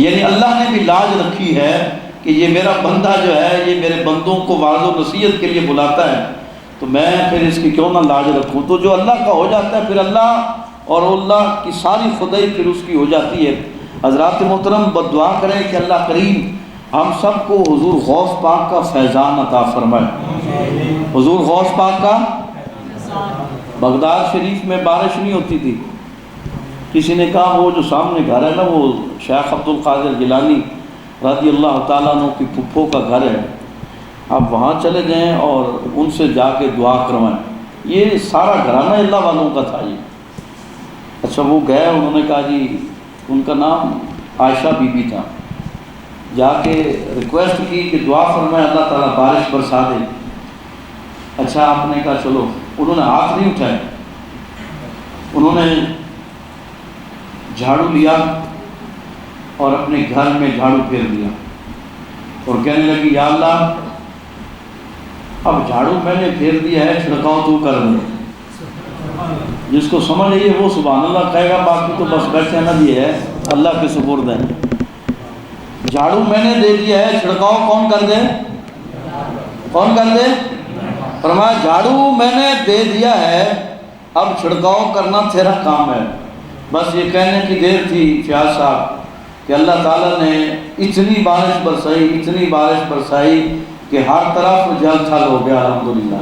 یعنی اللہ نے بھی لاج رکھی ہے کہ یہ میرا بندہ جو ہے یہ میرے بندوں کو واعظ و نصیحت کے لیے بلاتا ہے، تو میں پھر اس کی کیوں نہ لاج رکھوں۔ تو جو اللہ کا ہو جاتا ہے پھر اللہ اور اللہ کی ساری خدائی پھر اس کی ہو جاتی ہے۔ حضرات محترم بدعا کریں کہ اللہ کریم ہم سب کو حضور غوث پاک کا فیضان عطا فرمائے۔ حضور غوث پاک کا، بغداد شریف میں بارش نہیں ہوتی تھی، کسی نے کہا وہ جو سامنے گھر ہے نا وہ شیخ عبد القادر جیلانی رضی اللہ تعالیٰ عنہ کی پھپھو کا گھر ہے، آپ وہاں چلے جائیں اور ان سے جا کے دعا کروائیں۔ یہ سارا گھرانہ اللہ والوں کا تھا یہ۔ اچھا وہ گئے، انہوں نے کہا جی، ان کا نام عائشہ بی بی تھا، جا کے ریکویسٹ کی کہ دعا فرمائے اللہ تعالیٰ بارش برسا دے۔ اچھا آپ نے کہا چلو، انہوں نے ہاتھ نہیں اٹھائے، انہوں نے جھاڑو لیا اور اپنے گھر میں جھاڑو پھیر دیا اور کہنے لگی یا اللہ اب جھاڑو میں نے پھیر دیا ہے، چھڑکاؤ تو کر دے۔ جس کو سمجھ آئیے وہ سبحان اللہ کہے گا، باقی تو بس بیٹھے نہ بھی ہے، اللہ کے سپرد ہے۔ جھاڑو میں نے دے دیا ہے، چھڑکاؤ کون کر دے؟ کون کر دے؟ فرمایا جھاڑو میں نے دے دیا ہے، اب چھڑکاؤ کرنا تیرا کام ہے۔ بس یہ کہنے کی دیر تھی فیاض صاحب کہ اللہ تعالیٰ نے اتنی بارش برسائی، اتنی بارش برسائی کہ ہر طرف جل تھل ہو گیا، الحمدللہ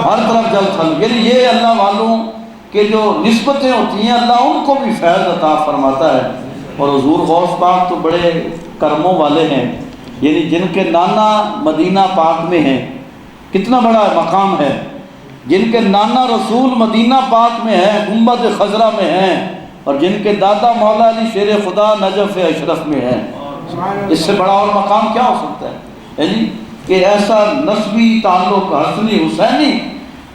ہر طرف جل تھل۔ یعنی یہ اللہ والوں کے جو نسبتیں ہوتی ہیں اللہ ان کو بھی فیض عطا فرماتا ہے۔ اور حضور غوث پاک تو بڑے کرموں والے ہیں، یعنی جن کے نانا مدینہ پاک میں ہیں، کتنا بڑا مقام ہے، جن کے نانا رسول مدینہ پاک میں ہیں، گنبد خضرا میں ہیں، اور جن کے دادا مولا علی شیر خدا نجف اشرف میں ہیں۔ اس سے بڑا اور مقام کیا ہو سکتا ہے جی؟ کہ ایسا نسبی تعلق حسنی حسینی،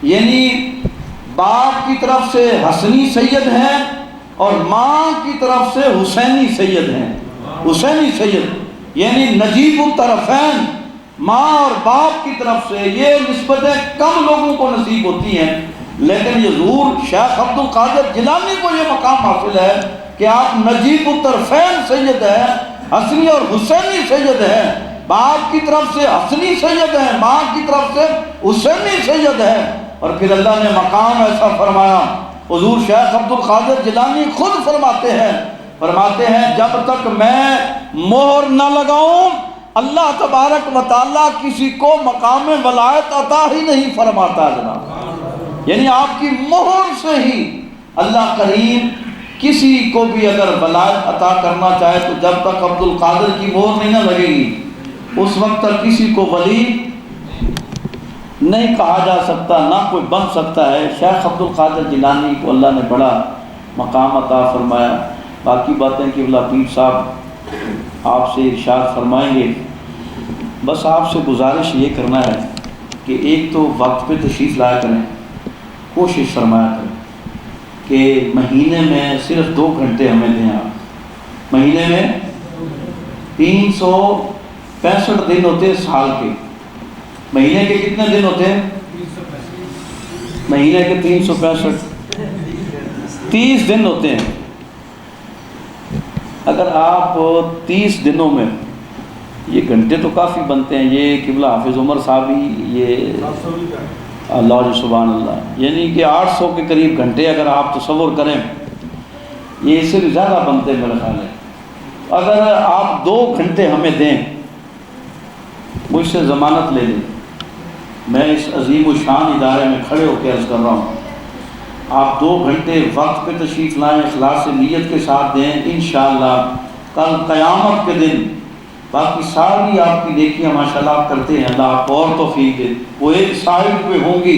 یعنی باپ کی طرف سے حسنی سید ہیں اور ماں کی طرف سے حسینی سید ہیں۔ حسینی سید یعنی نجیب الطرفین، ماں اور باپ کی طرف سے یہ نسبتیں کم لوگوں کو نصیب ہوتی ہیں، لیکن یہ ظہور شیخ عبد القادر جیلانی کو یہ مقام حاصل ہے کہ آپ نجیب الطرفین سید ہیں، حسنی اور حسینی سید ہیں، باپ کی طرف سے حسنی سید ہیں، ماں کی طرف سے حسینی سید ہیں۔ اور پھر اللہ نے مقام ایسا فرمایا، حضور شیخ عبد القادر جیلانی خود فرماتے ہیں جب تک میں مہر نہ لگاؤں اللہ تبارک و تعالیٰ کسی کو مقام ولایت عطا ہی نہیں فرماتا جناب، یعنی آپ کی مہر سے ہی اللہ کریم کسی کو بھی اگر ولایت عطا کرنا چاہے تو جب تک عبد القادر کی مہر نہیں نہ لگے گی اس وقت تک کسی کو ولی نہیں کہا جا سکتا، نہ کوئی بن سکتا ہے۔ شیخ عبد القادر جیلانی کو اللہ نے بڑا مقام عطا فرمایا۔ باقی باتیں قبلہ پیر صاحب آپ سے ارشاد فرمائیں گے۔ بس آپ سے گزارش یہ کرنا ہے کہ ایک تو وقت پہ تشریف لایا کریں، کوشش فرمایا کریں کہ مہینے میں صرف 2 گھنٹے ہمیں دیں آپ۔ مہینے میں 365 دن ہوتے ہیں سال کے، مہینے کے کتنے دن ہوتے ہیں؟ مہینے کے 365 30 دن ہوتے ہیں۔ اگر آپ 30 دنوں میں، یہ گھنٹے تو کافی بنتے ہیں، یہ قبلہ حافظ عمر صاحب ہی یہ اللہ جو سبحان اللہ، یعنی کہ 800 کے قریب گھنٹے اگر آپ تصور کریں، یہ اس سے بھی زیادہ بنتے ہیں میرا خیال ہے۔ اگر آپ 2 گھنٹے ہمیں دیں، مجھ سے ضمانت لے لیں، میں اس عظیم و شان ادارے میں کھڑے ہو کے عرض کر رہا ہوں، آپ 2 گھنٹے وقت پہ تشریف لائیں، اخلاص نیت کے ساتھ دیں، انشاءاللہ کل قیامت کے دن باقی ساری آپ کی نیکیاں ماشاءاللہ آپ کرتے ہیں، اللہ آپ کو اور توفیق دے، وہ ایک سائڈ پہ ہوں گی۔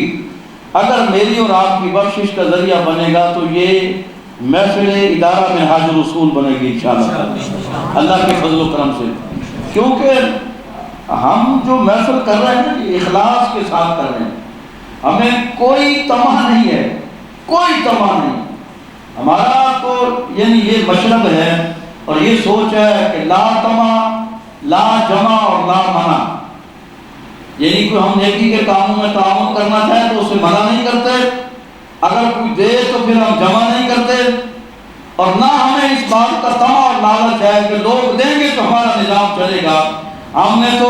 اگر میری اور آپ کی بخشش کا ذریعہ بنے گا تو یہ محفل ادارہ منہاج الرسول بنے گی انشاءاللہ اللہ کے فضل و کرم سے، کیونکہ ہم جو محفل کر رہے ہیں یہ اخلاص کے ساتھ کر رہے ہیں، ہمیں کوئی طمع نہیں ہے، کوئی طمع نہیں، ہمارا تو یعنی یہ مشرب ہے اور یہ سوچ ہے کہ لا طمع لا جمع اور لا منع، یعنی کوئی ہم نیکی کے کاموں میں تعاون کرنا چاہے تو اسے منع نہیں کرتے، اگر کوئی دے تو پھر ہم جمع نہیں کرتے، اور نہ ہمیں اس بات کا طمع اور لالچ ہے کہ لوگ دیں گے تو ہمارا نظام چلے گا۔ ہم نے تو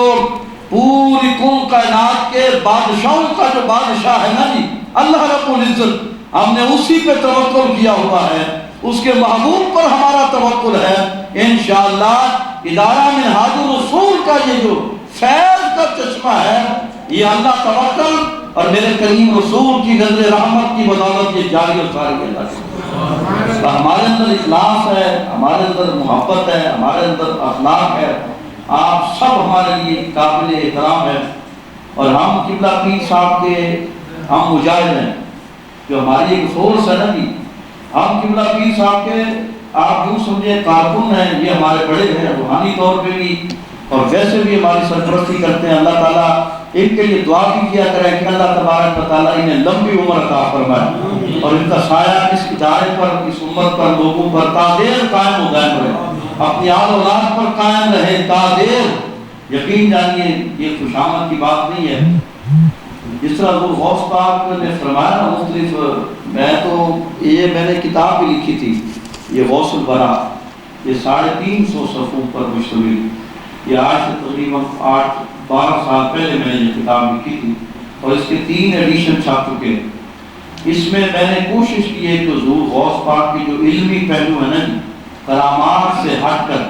پوری کل کائنات کے بادشاہوں کا جو بادشاہ ہے نا جی اللہ رب العزت، ہم نے اسی پہ توکل کیا ہوا ہے، اس کے محبوب پر ہمارا توکل ہے۔ انشاءاللہ ادارہ منہاج الرسول کا یہ جو فیض کا چشمہ ہے، یہ اللہ توکل اور میرے کریم رسول کی نظر رحمت کی بدولت یہ جاری اور ساری اللہ کی، ہمارے اندر اخلاص ہے، ہمارے اندر محبت ہے، ہمارے اندر اخلاق ہے، آپ سب ہمارے لیے قابل احترام ہے، اور ہم قبلہ پیر صاحب کے ہم مجاہد ہیں، جو ہماری ایک فورس ہے نا جی، ہم قبلہ پیر صاحب کے آپ یوں سمجھے کارکن ہیں، یہ ہمارے بڑے ہیں روحانی طور پہ بھی اور ویسے بھی ہماری سرپرستی کرتے ہیں۔ اللہ تعالیٰ ان کے لیے دعا بھی کیا کرے کہ اللہ تبارک و تعالیٰ انہیں لمبی عمر عطا فرمائے اور ان کا سایہ اس ادارے پر، اس امت پر، لوگوں پر تادیر قائم و دائم رہے، اپنی آل اولاد پر قائم رہے تادیر۔ یقین جانیے یہ خوشامد کی بات نہیں ہے، جس طرح حضور غوث پاک نے فرمایا نا مختلف، میں نے کتاب بھی لکھی تھی یہ غوث البرا، یہ 350 صفحوں پر مشتمل، یہ آج سے تقریباً 12 سال پہلے میں نے یہ کتاب لکھی تھی اور اس کے 3 ایڈیشن چھپ چکے ہیں۔ اس میں میں نے کوشش کی ہے کہ حضور غوث پاک کی جو علمی پہلو ہے نا کرامات سے ہٹ کر،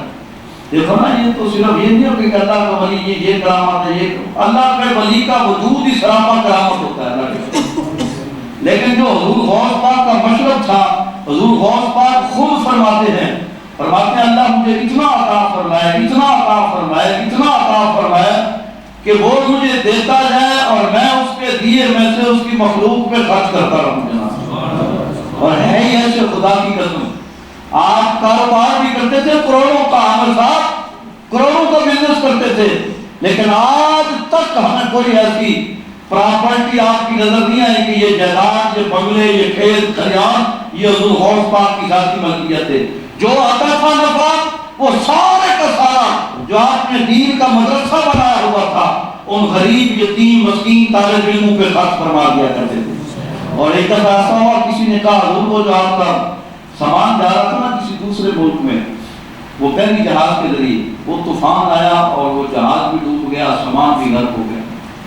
دیکھو نا یہ تو صرف یہ نہیں ہو کہ اللہ کا ولی یہ کرامات ہے، یہ اللہ کے ولی کا وجود ہی سراپا کرامت ہوتا ہے اللہ کے، لیکن جو حضور غوث پاک کا مشرب تھا، حضور غوث پاک خود فرماتے ہیں اللہ مجھے اتنا عطا فرمائے، اتنا عطا فرمائے، اتنا عطا فرمائے کہ وہ مجھے دیتا جائے اور میں اس کے دیے میں سے اس کی مخلوق پہ خرچ کرتا رہوں جناب۔ اور ہے ہی ایسے خدا کی قسم، آپ کاروبار بھی کرتے تھے کروڑوں کا، عامر صاحب کروڑوں کا بزنس کرتے تھے، لیکن آج تک ہمیں کوئی ایسی پراپرٹی آپ کی نظر نہیں آئی کہ یہ جائیداد، یہ بنگلے، یہ کھیت کھلیان یہ حضور غوث پاک کی ذاتی ملکیت ہے۔ جو عطا تھا نفع وہ سارے کا سارا جو آپ نے دین کا مدرسہ بنایا ہوا تھا ان غریب یتیم مسکین طالب علموں پہ خرچ فرما دیا کرتے تھے۔ اور ایک دفعہ ایسا ہوا کسی نے کہا حضور وہ جو آپ کا سامان جا رہا تھا نا کسی دوسرے ملک میں، وہ پہلی جہاز کے ذریعے وہ طوفان آیا اور وہ جہاز بھی ڈوب گیا، سامان بھی غرق ہو گیا،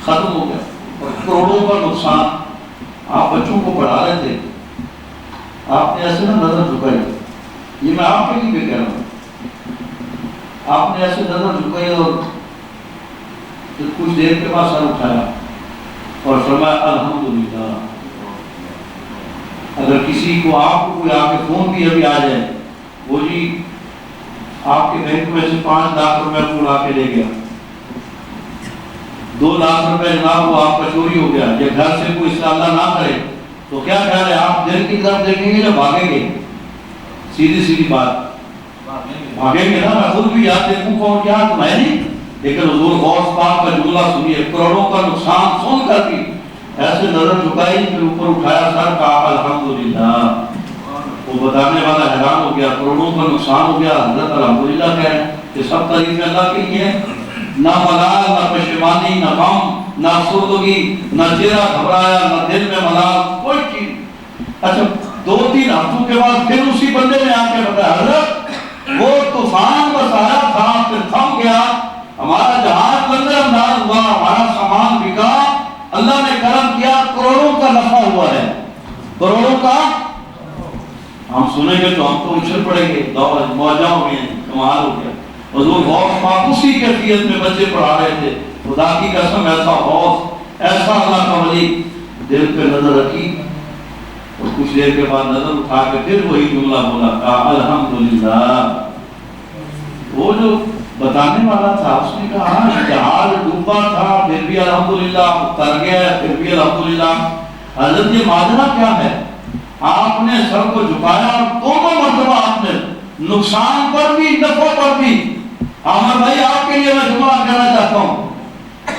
ختم ہو گیا اور کروڑوں کا نقصان۔ آپ بچوں کو پڑھا رہے تھے، آپ نے ایسے نا نظر جھکائی، یہ میں آپ کے لیے بھی کہہ رہا ہوں، آپ نے ایسے نظر جھکائی اور تو کچھ دیر کے بعد سر اٹھایا اور فرمایا الحمدللہ. اگر کسی کو آپ کو کوئی آپ کے فون بھی ابھی آ جائے وہ جی آپ کے بینک میں سے 5 لاکھ روپے کو اڑا کے لے گیا, 2 لاکھ روپے جناب وہ آپ کا چوری ہو گیا, یا گھر سے کوئی اس کا اللہ نہ کرے تو کیا خیال ہے آپ دل کی طرف دیکھیں گے یا بھاگیں گے؟ سیدھی سیدھی بات بھاگیں گے نا. میں خود بھی یاد دیکھوں کون کیا میں نہیں, لیکن حضور غوث پاک کا جملہ سنیے, کروڑوں کا نقصان سن کر بھی ایسے نظر جھکائی پھر اوپر اٹھایا سر کہا الحمدللہ. وہ بتانے والا حیران ہو گیا, کروڑوں کا نقصان ہو گیا, حضرت الحمدللہ کہہ رہے ہیں کہ سب تعریفیں اللہ کے لیے, نہ ملال نہ پشیمانی نہ غم نہ افسردگی نہ چہرہ گھبرایا نہ دل میں ملال کوئی چیز. اچھا 2-3 ہفتوں کے بعد پھر اسی بندے نے آ کے بتایا حضرت وہ طوفان برسایا تھا پھر تھم گیا, ہمارا جہاز لنگر انداز ہوا, ہمارا سامان بکا, اللہ نے کرم کیا, کروڑوں کا نفع ہوا ہے, کروڑوں کا. ہم سنیں گے تو ہم تو اچھل پڑیں گے, موجہ ہو گئے, کمال ہو گیا. حضور غوث پاک اسی کیفیت میں بچے پڑھا رہے تھے, خدا کی قسم ایسا غوث ایسا اللہ کا ولی دل پہ نظر رکھی اور کچھ دیر کے بعد نظر اٹھا کے پھر وہی جملہ بولا کہا الحمدللہ. وہ جو بتانے والا تھا اس نے کہا جہاز ڈوبا تھا پھر بھی الحمدللہ, تر گیا پھر بھی الحمدللہ. حضرت یہ ماجرا کیا ہے؟ آپ نے سر کو جھکایا اور دونوں مرتبہ آپ نے نقصان پر بھی نفع پر بھی. عامر بھائی آپ کے لیے میں جملہ کہنا چاہتا ہوں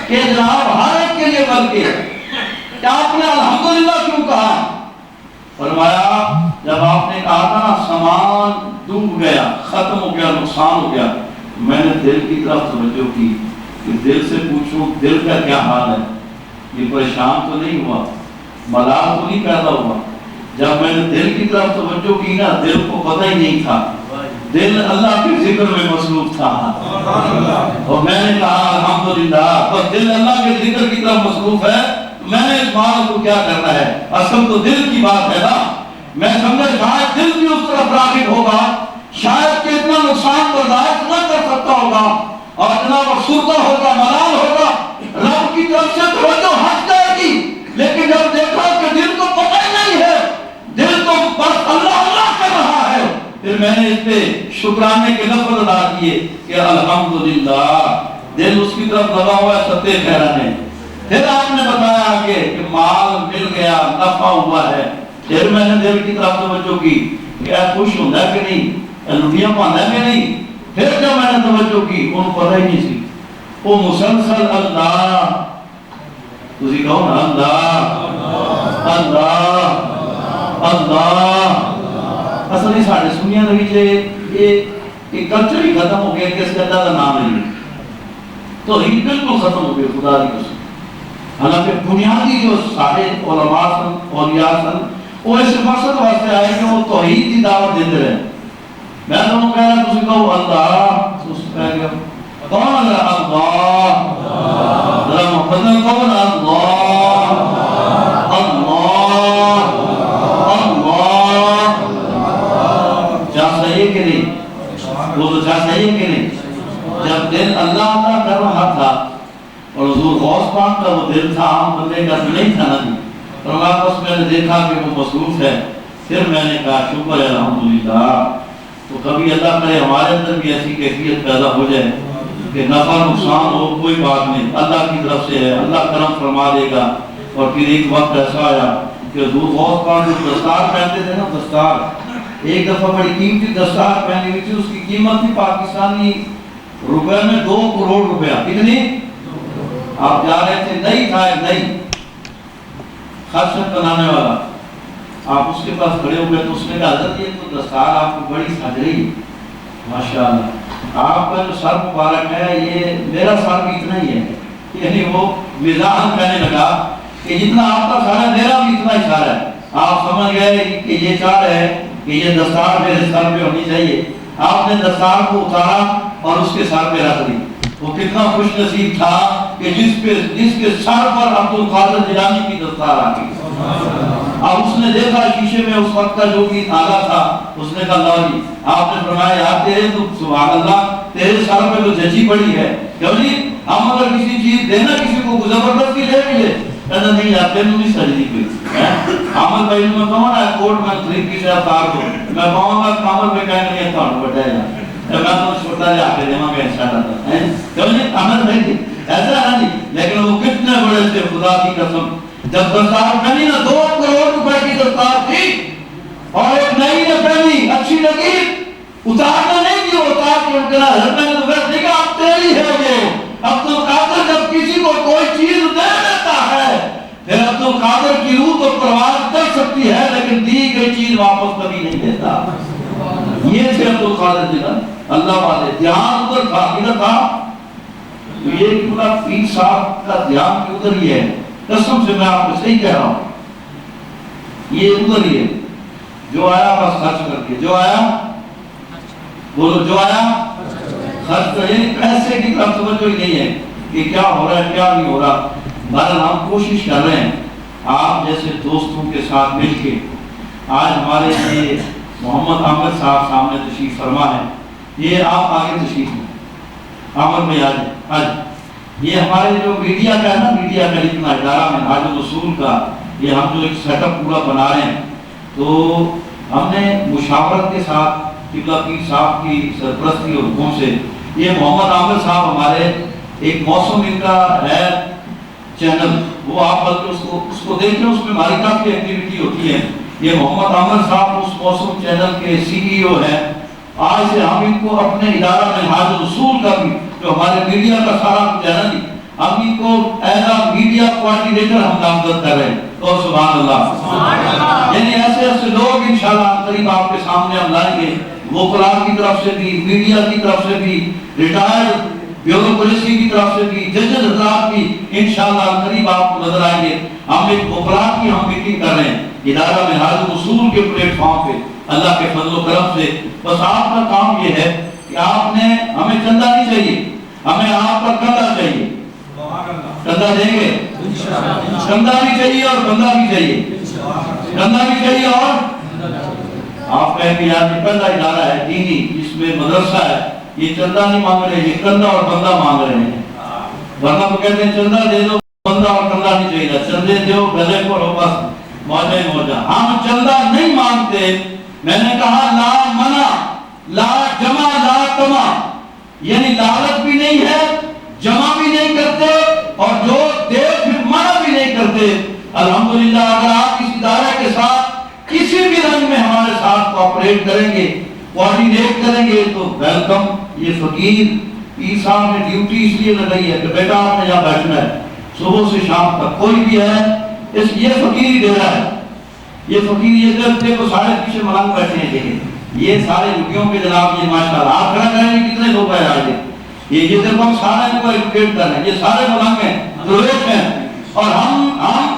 کہ جناب ہر ایک کے لیے بلکہ کہ آپ نے الحمدللہ کیوں کہا؟ فرمایا جب آپ نے کہا تھا نا سامان ڈوب گیا, ختم ہو گیا, نقصان ہو گیا, میں نے دل کی طرف توجہ کی کہ دل سے پوچھوں دل کا کیا حال ہے, یہ پریشان تو نہیں ہوا, ملال تو نہیں پیدا ہوا. جب میں نے دل کی طرف توجہ کی نا دل کو پتہ ہی نہیں تھا, دل اللہ کے ذکر میں مصروف تھا, اور میں نے کہا الحمدللہ. بس دل اللہ کے ذکر کی طرف مصروف ہے, میں نے اس مال کو کیا کرنا ہے, اصل تو دل کی بات ہے نا. میں سمجھا شاید دل بھی اس طرف راغب ہوگا, شاید کہ اتنا نقصان برداشت نہ کر سکتا ہوگا اور جناب افسردہ ہوگا, ملال ہوگا, رب کی طرف سے توجہ ہٹ جائے گی. لیکن جب دیکھا کہ دل کو پتہ ہی نہیں ہے, دل تو بس اللہ اللہ کر رہا ہے, پھر میں نے اس پہ شکرانے کے لفظ ادا کیے کہ الحمدللہ. دل اس کی طرف لگا ہوا ہے ستے خیرانے. پھر آپ نے بتایا آگے کہ مال مل گیا, نفع ہوا ہے. پھر میں نے دل کی طرف توجہ کی کہ اے خوش ہوتا ہے کہ نہیں, لٹیاں پانا ہے کہ نہیں. پھر جب میں نے توجہ کی ان پتہ ہی نہیں سی, وہ مسلسل اللہ, تسی کہو نا اللہ اللہ اللہ. اصل ہی ساڑھے سنیا دے وچ یہ کلچر ہی ختم ہو گیا کہ اس کے اللہ کا نام نہیں, تو ہی بالکل ختم ہو گیا خدا کی قسم. حالانکہ بنیادی جو سارے علماء سن, اولیاء سن, وہ اس مقصد واسطے آئے کہ وہ توحید کی دعوت دیتے رہے. میں تو کہہ رہا تسی کہو اللہ, اس کہہ گیا کون اللہ, اللہ ذرا محمد کون اللہ اللہ اللہ. کیا صحیح ہے کہ نہیں؟ وہ تو کیا صحیح ہے کہ نہیں؟ جب دل اللہ اللہ کر رہا تھا اور حضور غوث پاک کا وہ دل تھا, عام بندے کا نہیں تھا نا. اور واپس میں نے دیکھا کہ وہ مصروف ہے, پھر میں نے کہا شکر ہے الحمدللہ. تو کبھی اللہ کرے ہمارے اندر بھی ایسی کیفیت پیدا ہو جائے کہ نفع نقصان ہو کوئی بات نہیں, اللہ کی طرف سے ہے, اللہ کرم فرما دے گا. اور پھر ایک وقت ایسا آیا کہ حضور غوث پاک جو دستار پہنتے تھے نا, دستار, ایک دفعہ بڑی قیمتی دستار پہنی ہوئی تھی, اس کی قیمت تھی پاکستانی روپے میں 2 کروڑ روپیہ. کتنی؟ آپ جا رہے تھے, نہیں تھا, نہیں خرچ بنانے والا, آپ اس کے پاس کھڑے ہو گئے تو اس نے کہا حضرت یہ تو دستار آپ کو بڑی سج رہی, ماشاءاللہ. آپ کا جو سر مبارک ہے یہ میرا سر بھی اتنا ہی ہے. یعنی وہ مزاح کہنے لگا کہ جتنا آپ کا سر ہے میرا بھی اتنا ہی سر ہے. آپ سمجھ گئے کہ یہ چاہ رہے ہے کہ یہ دستار میرے سر پہ ہونی چاہیے. آپ نے دستار کو اتارا اور اس کے سر پہ رکھ دی. وہ کتنا خوش نصیب تھا کہ جس کے سر پر عبد القادر جیلانی کی دستار آ گئی. اب اس نے دیکھا شیشے میں اس وقت کا جو بھی آلہ تھا, اس نے کہا اللہ جی آپ نے فرمایا یار تیرے تو سبحان اللہ تیرے سر پہ تو جچی پڑی ہے، کیوں جی ہم اگر کسی چیز دینا کسی کو زبردستی لے بھی لے، کہنا نہیں یار تینوں نہیں سجدی پہ عامر بھائی میں کہوں نا کوٹ میں 3 کی سے اتار دو، میں کہوں گا عامر بھائی کہیں گے یہ تو بٹائے گا، میں تو چھوٹا جا کے دیما میں انشاءاللہ ہے، کیوں جی عامر بھائی ایسا ہے نہیں، لیکن وہ کتنے بڑے تھے خدا کی قسم، جب دستار پہنی نا 2 کروڑ روپے کی دستار تھی اور ایک نئی نے پہنی اچھی لگی، اتارنا نہیں کیا، اتار کے ان کے لئے حضرت میں نے تو بہت دیکھا اب تیری ہے یہ، عبد القادر جب کسی کو کوئی چیز دے دیتا ہے پھر عبد القادر کی روح تو پرواز کر سکتی ہے لیکن دی گئی چیز واپس کبھی نہیں دیتا، یہ تھے عبد القادر جیلانی اللہ والے، دھیان ادھر تھا، ادھر تھا، یہ پورا پیر صاحب کا دھیان کی ادھر ہی ہے، قسم سے میں آپ کو صحیح کہہ رہا ہوں، یہ ادھر ہی ہے، جو آیا بس خرچ کر کے، جو آیا بولو جو آیا خرچ کر، یعنی پیسے کی طرف توجہ ہی نہیں ہے کہ کیا ہو رہا ہے کیا نہیں ہو رہا، بہرحال ہم کوشش کر رہے ہیں آپ جیسے دوستوں کے ساتھ مل کے، آج ہمارے یہ محمد عامر صاحب سامنے تشریف فرما ہے، یہ آپ آگے تشریف ہیں عامر بھائی آج یہ ہمارے جو میڈیا کا ہے نا، میڈیا کا اتنا ادارہ میں حاج الرسول کا یہ ہم جو ایک سیٹ اپ پورا بنا رہے ہیں، تو ہم نے مشاورت کے ساتھ قبلہ پیر صاحب کی سرپرستی اور حکم سے یہ محمد عامر صاحب ہمارے ایک موسم ان کا ہے چینل، وہ آپ بلکہ اس کو دیکھیں، اس میں ہماری کافی ایکٹیویٹی ہوتی ہے، یہ محمد عامر صاحب اس موسم چینل کے CEO ہیں، آج سے ہم ان کو اپنے ادارہ میں حاج الرسول کا بھی جو ہمارے میڈیا کا سارا کچھ ہے نا جی، ہم ان کو ایز اے میڈیا کوارڈینیٹر ہم نامزد کر رہے ہیں، تو سبحان اللہ، یعنی ایسے ایسے لوگ انشاءاللہ قریب آپ کے سامنے ہم لائیں گے، وکلاء کی طرف سے بھی، میڈیا کی طرف سے بھی، ریٹائرڈ بیوروکریسی کی طرف سے بھی، ججز حضرات بھی انشاءاللہ قریب آپ کو نظر آئیں گے، ہم ایک وکلاء کی ہم میٹنگ کر رہے ہیں ادارہ میں حاج الرسول کے پلیٹ فارم پہ اللہ کے فضل و کرم سے، بس آپ کا کام یہ ہے کہ آپ نے ہمیں چندہ نہیں چاہیے، ہمیں آپ کا کندھا چاہیے، کندھا دیں گے، کندھا بھی چاہیے اور بندہ بھی چاہیے، کندھا بھی چاہیے اور آپ کہیں کہ یار یہ پہلا ادارہ ہے دینی جس میں مدرسہ ہے، یہ چندہ نہیں مانگ رہے، یہ کندھا اور بندہ مانگ رہے ہیں، ورنہ تو کہتے ہیں چندہ دے دو بندہ اور کندھا نہیں چاہیے، چندے دو گلے کو رو بس موجے موجہ، ہم چندہ نہیں مانگتے، میں نے کہا لا منع لا جمع لا تمع، یعنی لالچ بھی نہیں ہے، جمع بھی نہیں کرتے اور جو دے پھر منع بھی نہیں کرتے، الحمدللہ اگر آپ اس ادارے کے ساتھ کسی بھی رنگ میں ہمارے ساتھ کوآپریٹ کریں گے، کوارڈینیٹ کریں گے تو ویلکم، یہ فقیر پیر صاحب نے ڈیوٹی اس لیے لگائی ہے کہ بیٹا آپ نے یہاں بیٹھنا ہے صبح سے شام تک، کوئی بھی ہے یہ فقیر ہی دے رہا ہے، یہ فقیر یہ دیکھتے کو سارے پیچھے ملنگ بیٹھے ہیں، دیکھیں یہ سارے لڑکیوں کے جناب یہ ماشاءاللہ آپ کھڑا کریں گے کتنے لوگ ہیں آگے، یہ دیکھو ہم سارے ان کو ایڈوکیٹ کر رہے ہیں، یہ سارے ملنگ ہیں، درویش ہیں، اور ہم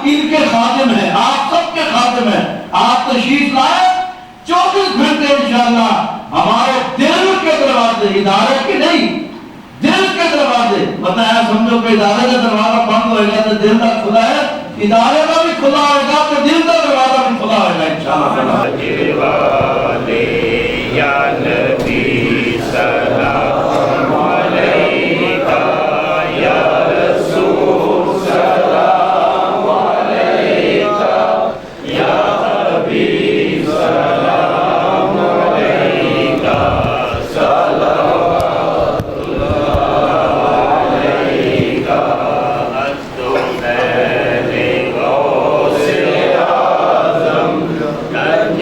ان کے خادم ہیں، آپ سب کے خادم ہیں، آپ تشریف لائیں 24 گھنٹے انشاءاللہ ہمارے دل کے دروازے، ادارے کے نہیں دل کے دروازے، بتایا سمجھو کہ ادارے کا دروازہ بند ہوئے گا تو دل کا کھلا ہے، ادارے کا بھی کھلا ہوئے گا تو دل کا دروازہ بھی کھلا ہوئے گا انشاءاللہ۔ یا نبی سلام علیکہ، یا رسول سلام علیکہ، یا حبیب سلام علیکہ، صلوات اللہ علیکہ، غوث اعظم گنج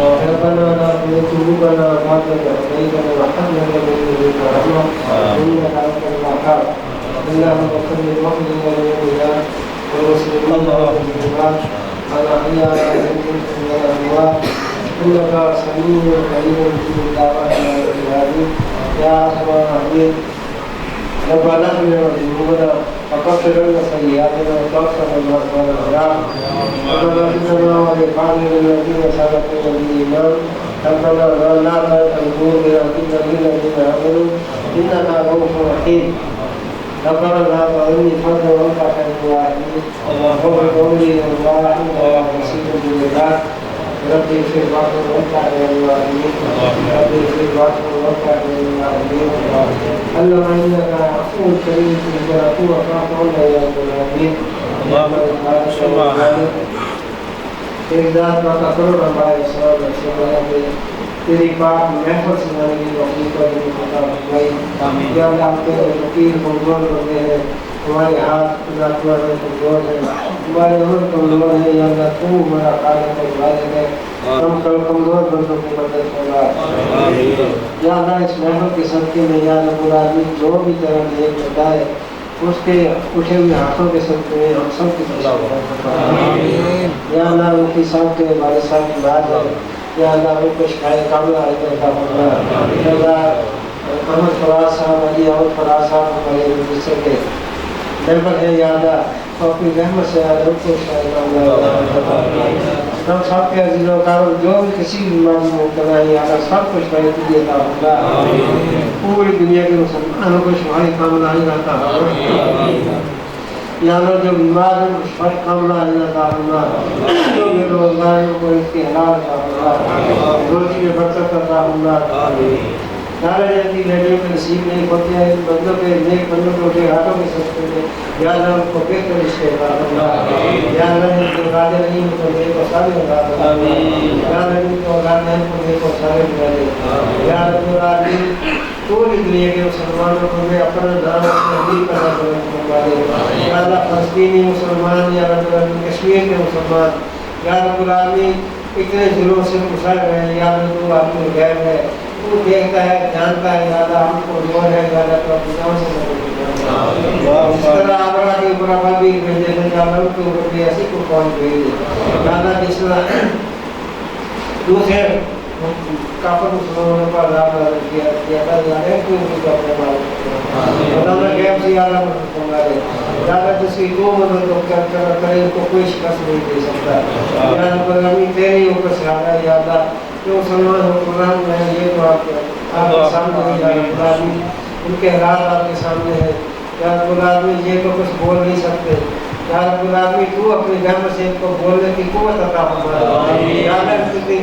ربنا لا تزغ قلوبنا بعد إذ هديتنا وهب لنا من لدنك رحمة إنك أنت الوهاب اللهم صل وسلم على والمسلمين والمسلمات على أحياء منكم من الأموات إنك سميع قريب مجيب الدعوات يا رب العالمين يا أرحم الراحمين ربنا اغفر لنا ذنوبنا وكفر عنا سيئاتنا وتوفنا مع الأبرار ربنا اغفر لنا ولإخواننا الذين سبقونا بالإيمان ربنا لا تزغ قلوبنا بعد إذ هديتنا إنك رؤوف رحيم ربنا لا تؤاخذنا فضلا وانت خير الراحمين واغفر قولي الله انت وسيم بالعباد ربي اغفر وارحم وانت خير الراحمين ربي اغفر وارحم وانت خير الراحمين اللهم انك عفو كريم تحب العفو فاعف عنا يا رب العالمين اللهم ایک ذات کا کرو ہمارے سوال سے تیری پاک محفل سنانے کی توفیق اور عطا فرمائی یا اللہ ہم تیرے فقیر کمزور بندے ہیں ہمارے ہاتھ خدا کمزور ہیں ہمارے عمر کمزور ہے یا اللہ تو ہمارا خالق اور والد ہے ہم کمزور بندوں کی مدد فرما یا اللہ اس محفل کے صدقے میں یا رب العالمین جو بھی طرح نیک بتائے اس کے اٹھے ہوئے ہاتھوں کے صدقے میں ہم سب کی یا اللہ ان کی سب کے ہمارے ساتھ بات ہے یا اللہ ان کو شکایت کامل آئے تو عطا فرما یا اللہ احمد فراز صاحب علی احمد فراز صاحب ہمارے رجسٹر کے ممبر ہیں یا اللہ تو اپنی رحمت سے ان کو شکایت کامل ہم سب کے عزیز و کارم جو بھی کسی بھی بیماری میں مبتلا ہے یا اللہ سب کو شکایت کی عطا فرما پوری دنیا کے مسلمانوں کو شکایت کامل آئے عطا فرما یا اللہ جو بیمار ہیں اس پر کاملہ عطا فرما جو بے روزگار ہیں کو اس کی حلال عطا فرما روزی میں برکت عطا فرما نعرہ جلدی لیڈیوں کے نصیب نہیں ہوتے ہیں بندوں کے نیک بندوں کے اٹھے ہاتھوں کے سکتے ہیں یا اللہ ان کو بہتر رشتے عطا فرما یا اللہ ان کو اولاد نہیں ان کو نیک و صالح عطا فرما یا اللہ ان کو اولاد نہیں ان کو نیک و صالح بنا دے یا رب العالمین پوری دنیا کے مسلمانوں کو میں اپنا نام تبدیل کرنا فرما دے یا اللہ فلسطینی مسلمان یا رب العالمین کشمیر کے مسلمان یا رب العالمین اتنے ظلموں سے گزر رہے ہیں یا اللہ تو اپنے غیر ہے تو دیکھتا ہے جانتا ہے یا اللہ ہم کو دور ہے یا اللہ تو اپنے نام سے مدد کرنا اس طرح آبرا کے اوپر آبادی بھیجے تھے یا اللہ ان کے اوپر بھی ایسی کو کون بھیجے یا اللہ جس طرح دوسرے کافر مسلمانوں پر عذاب نازل کیا تھا یا ایک کوئی بھی اپنے مالک اللہ غیب سے یا اللہ مدد فرما دے یا اللہ جس کی تو مدد کرے ان کو کوئی شکست نہیں دے سکتا یا اللہ العالمین تیرے اوپر سہارا ہے یا اللہ جو مسلمان ہو قرآن میں ہے یہ تو آپ کے سامنے ہے یا رب العالمین ان کے حالات آپ کے سامنے ہے یا رب العالمین یہ تو کچھ بول نہیں سکتے یا رب العالمین تو اپنی رحمت سے ان کو بولنے کی قوت عطا فرما یا اللہ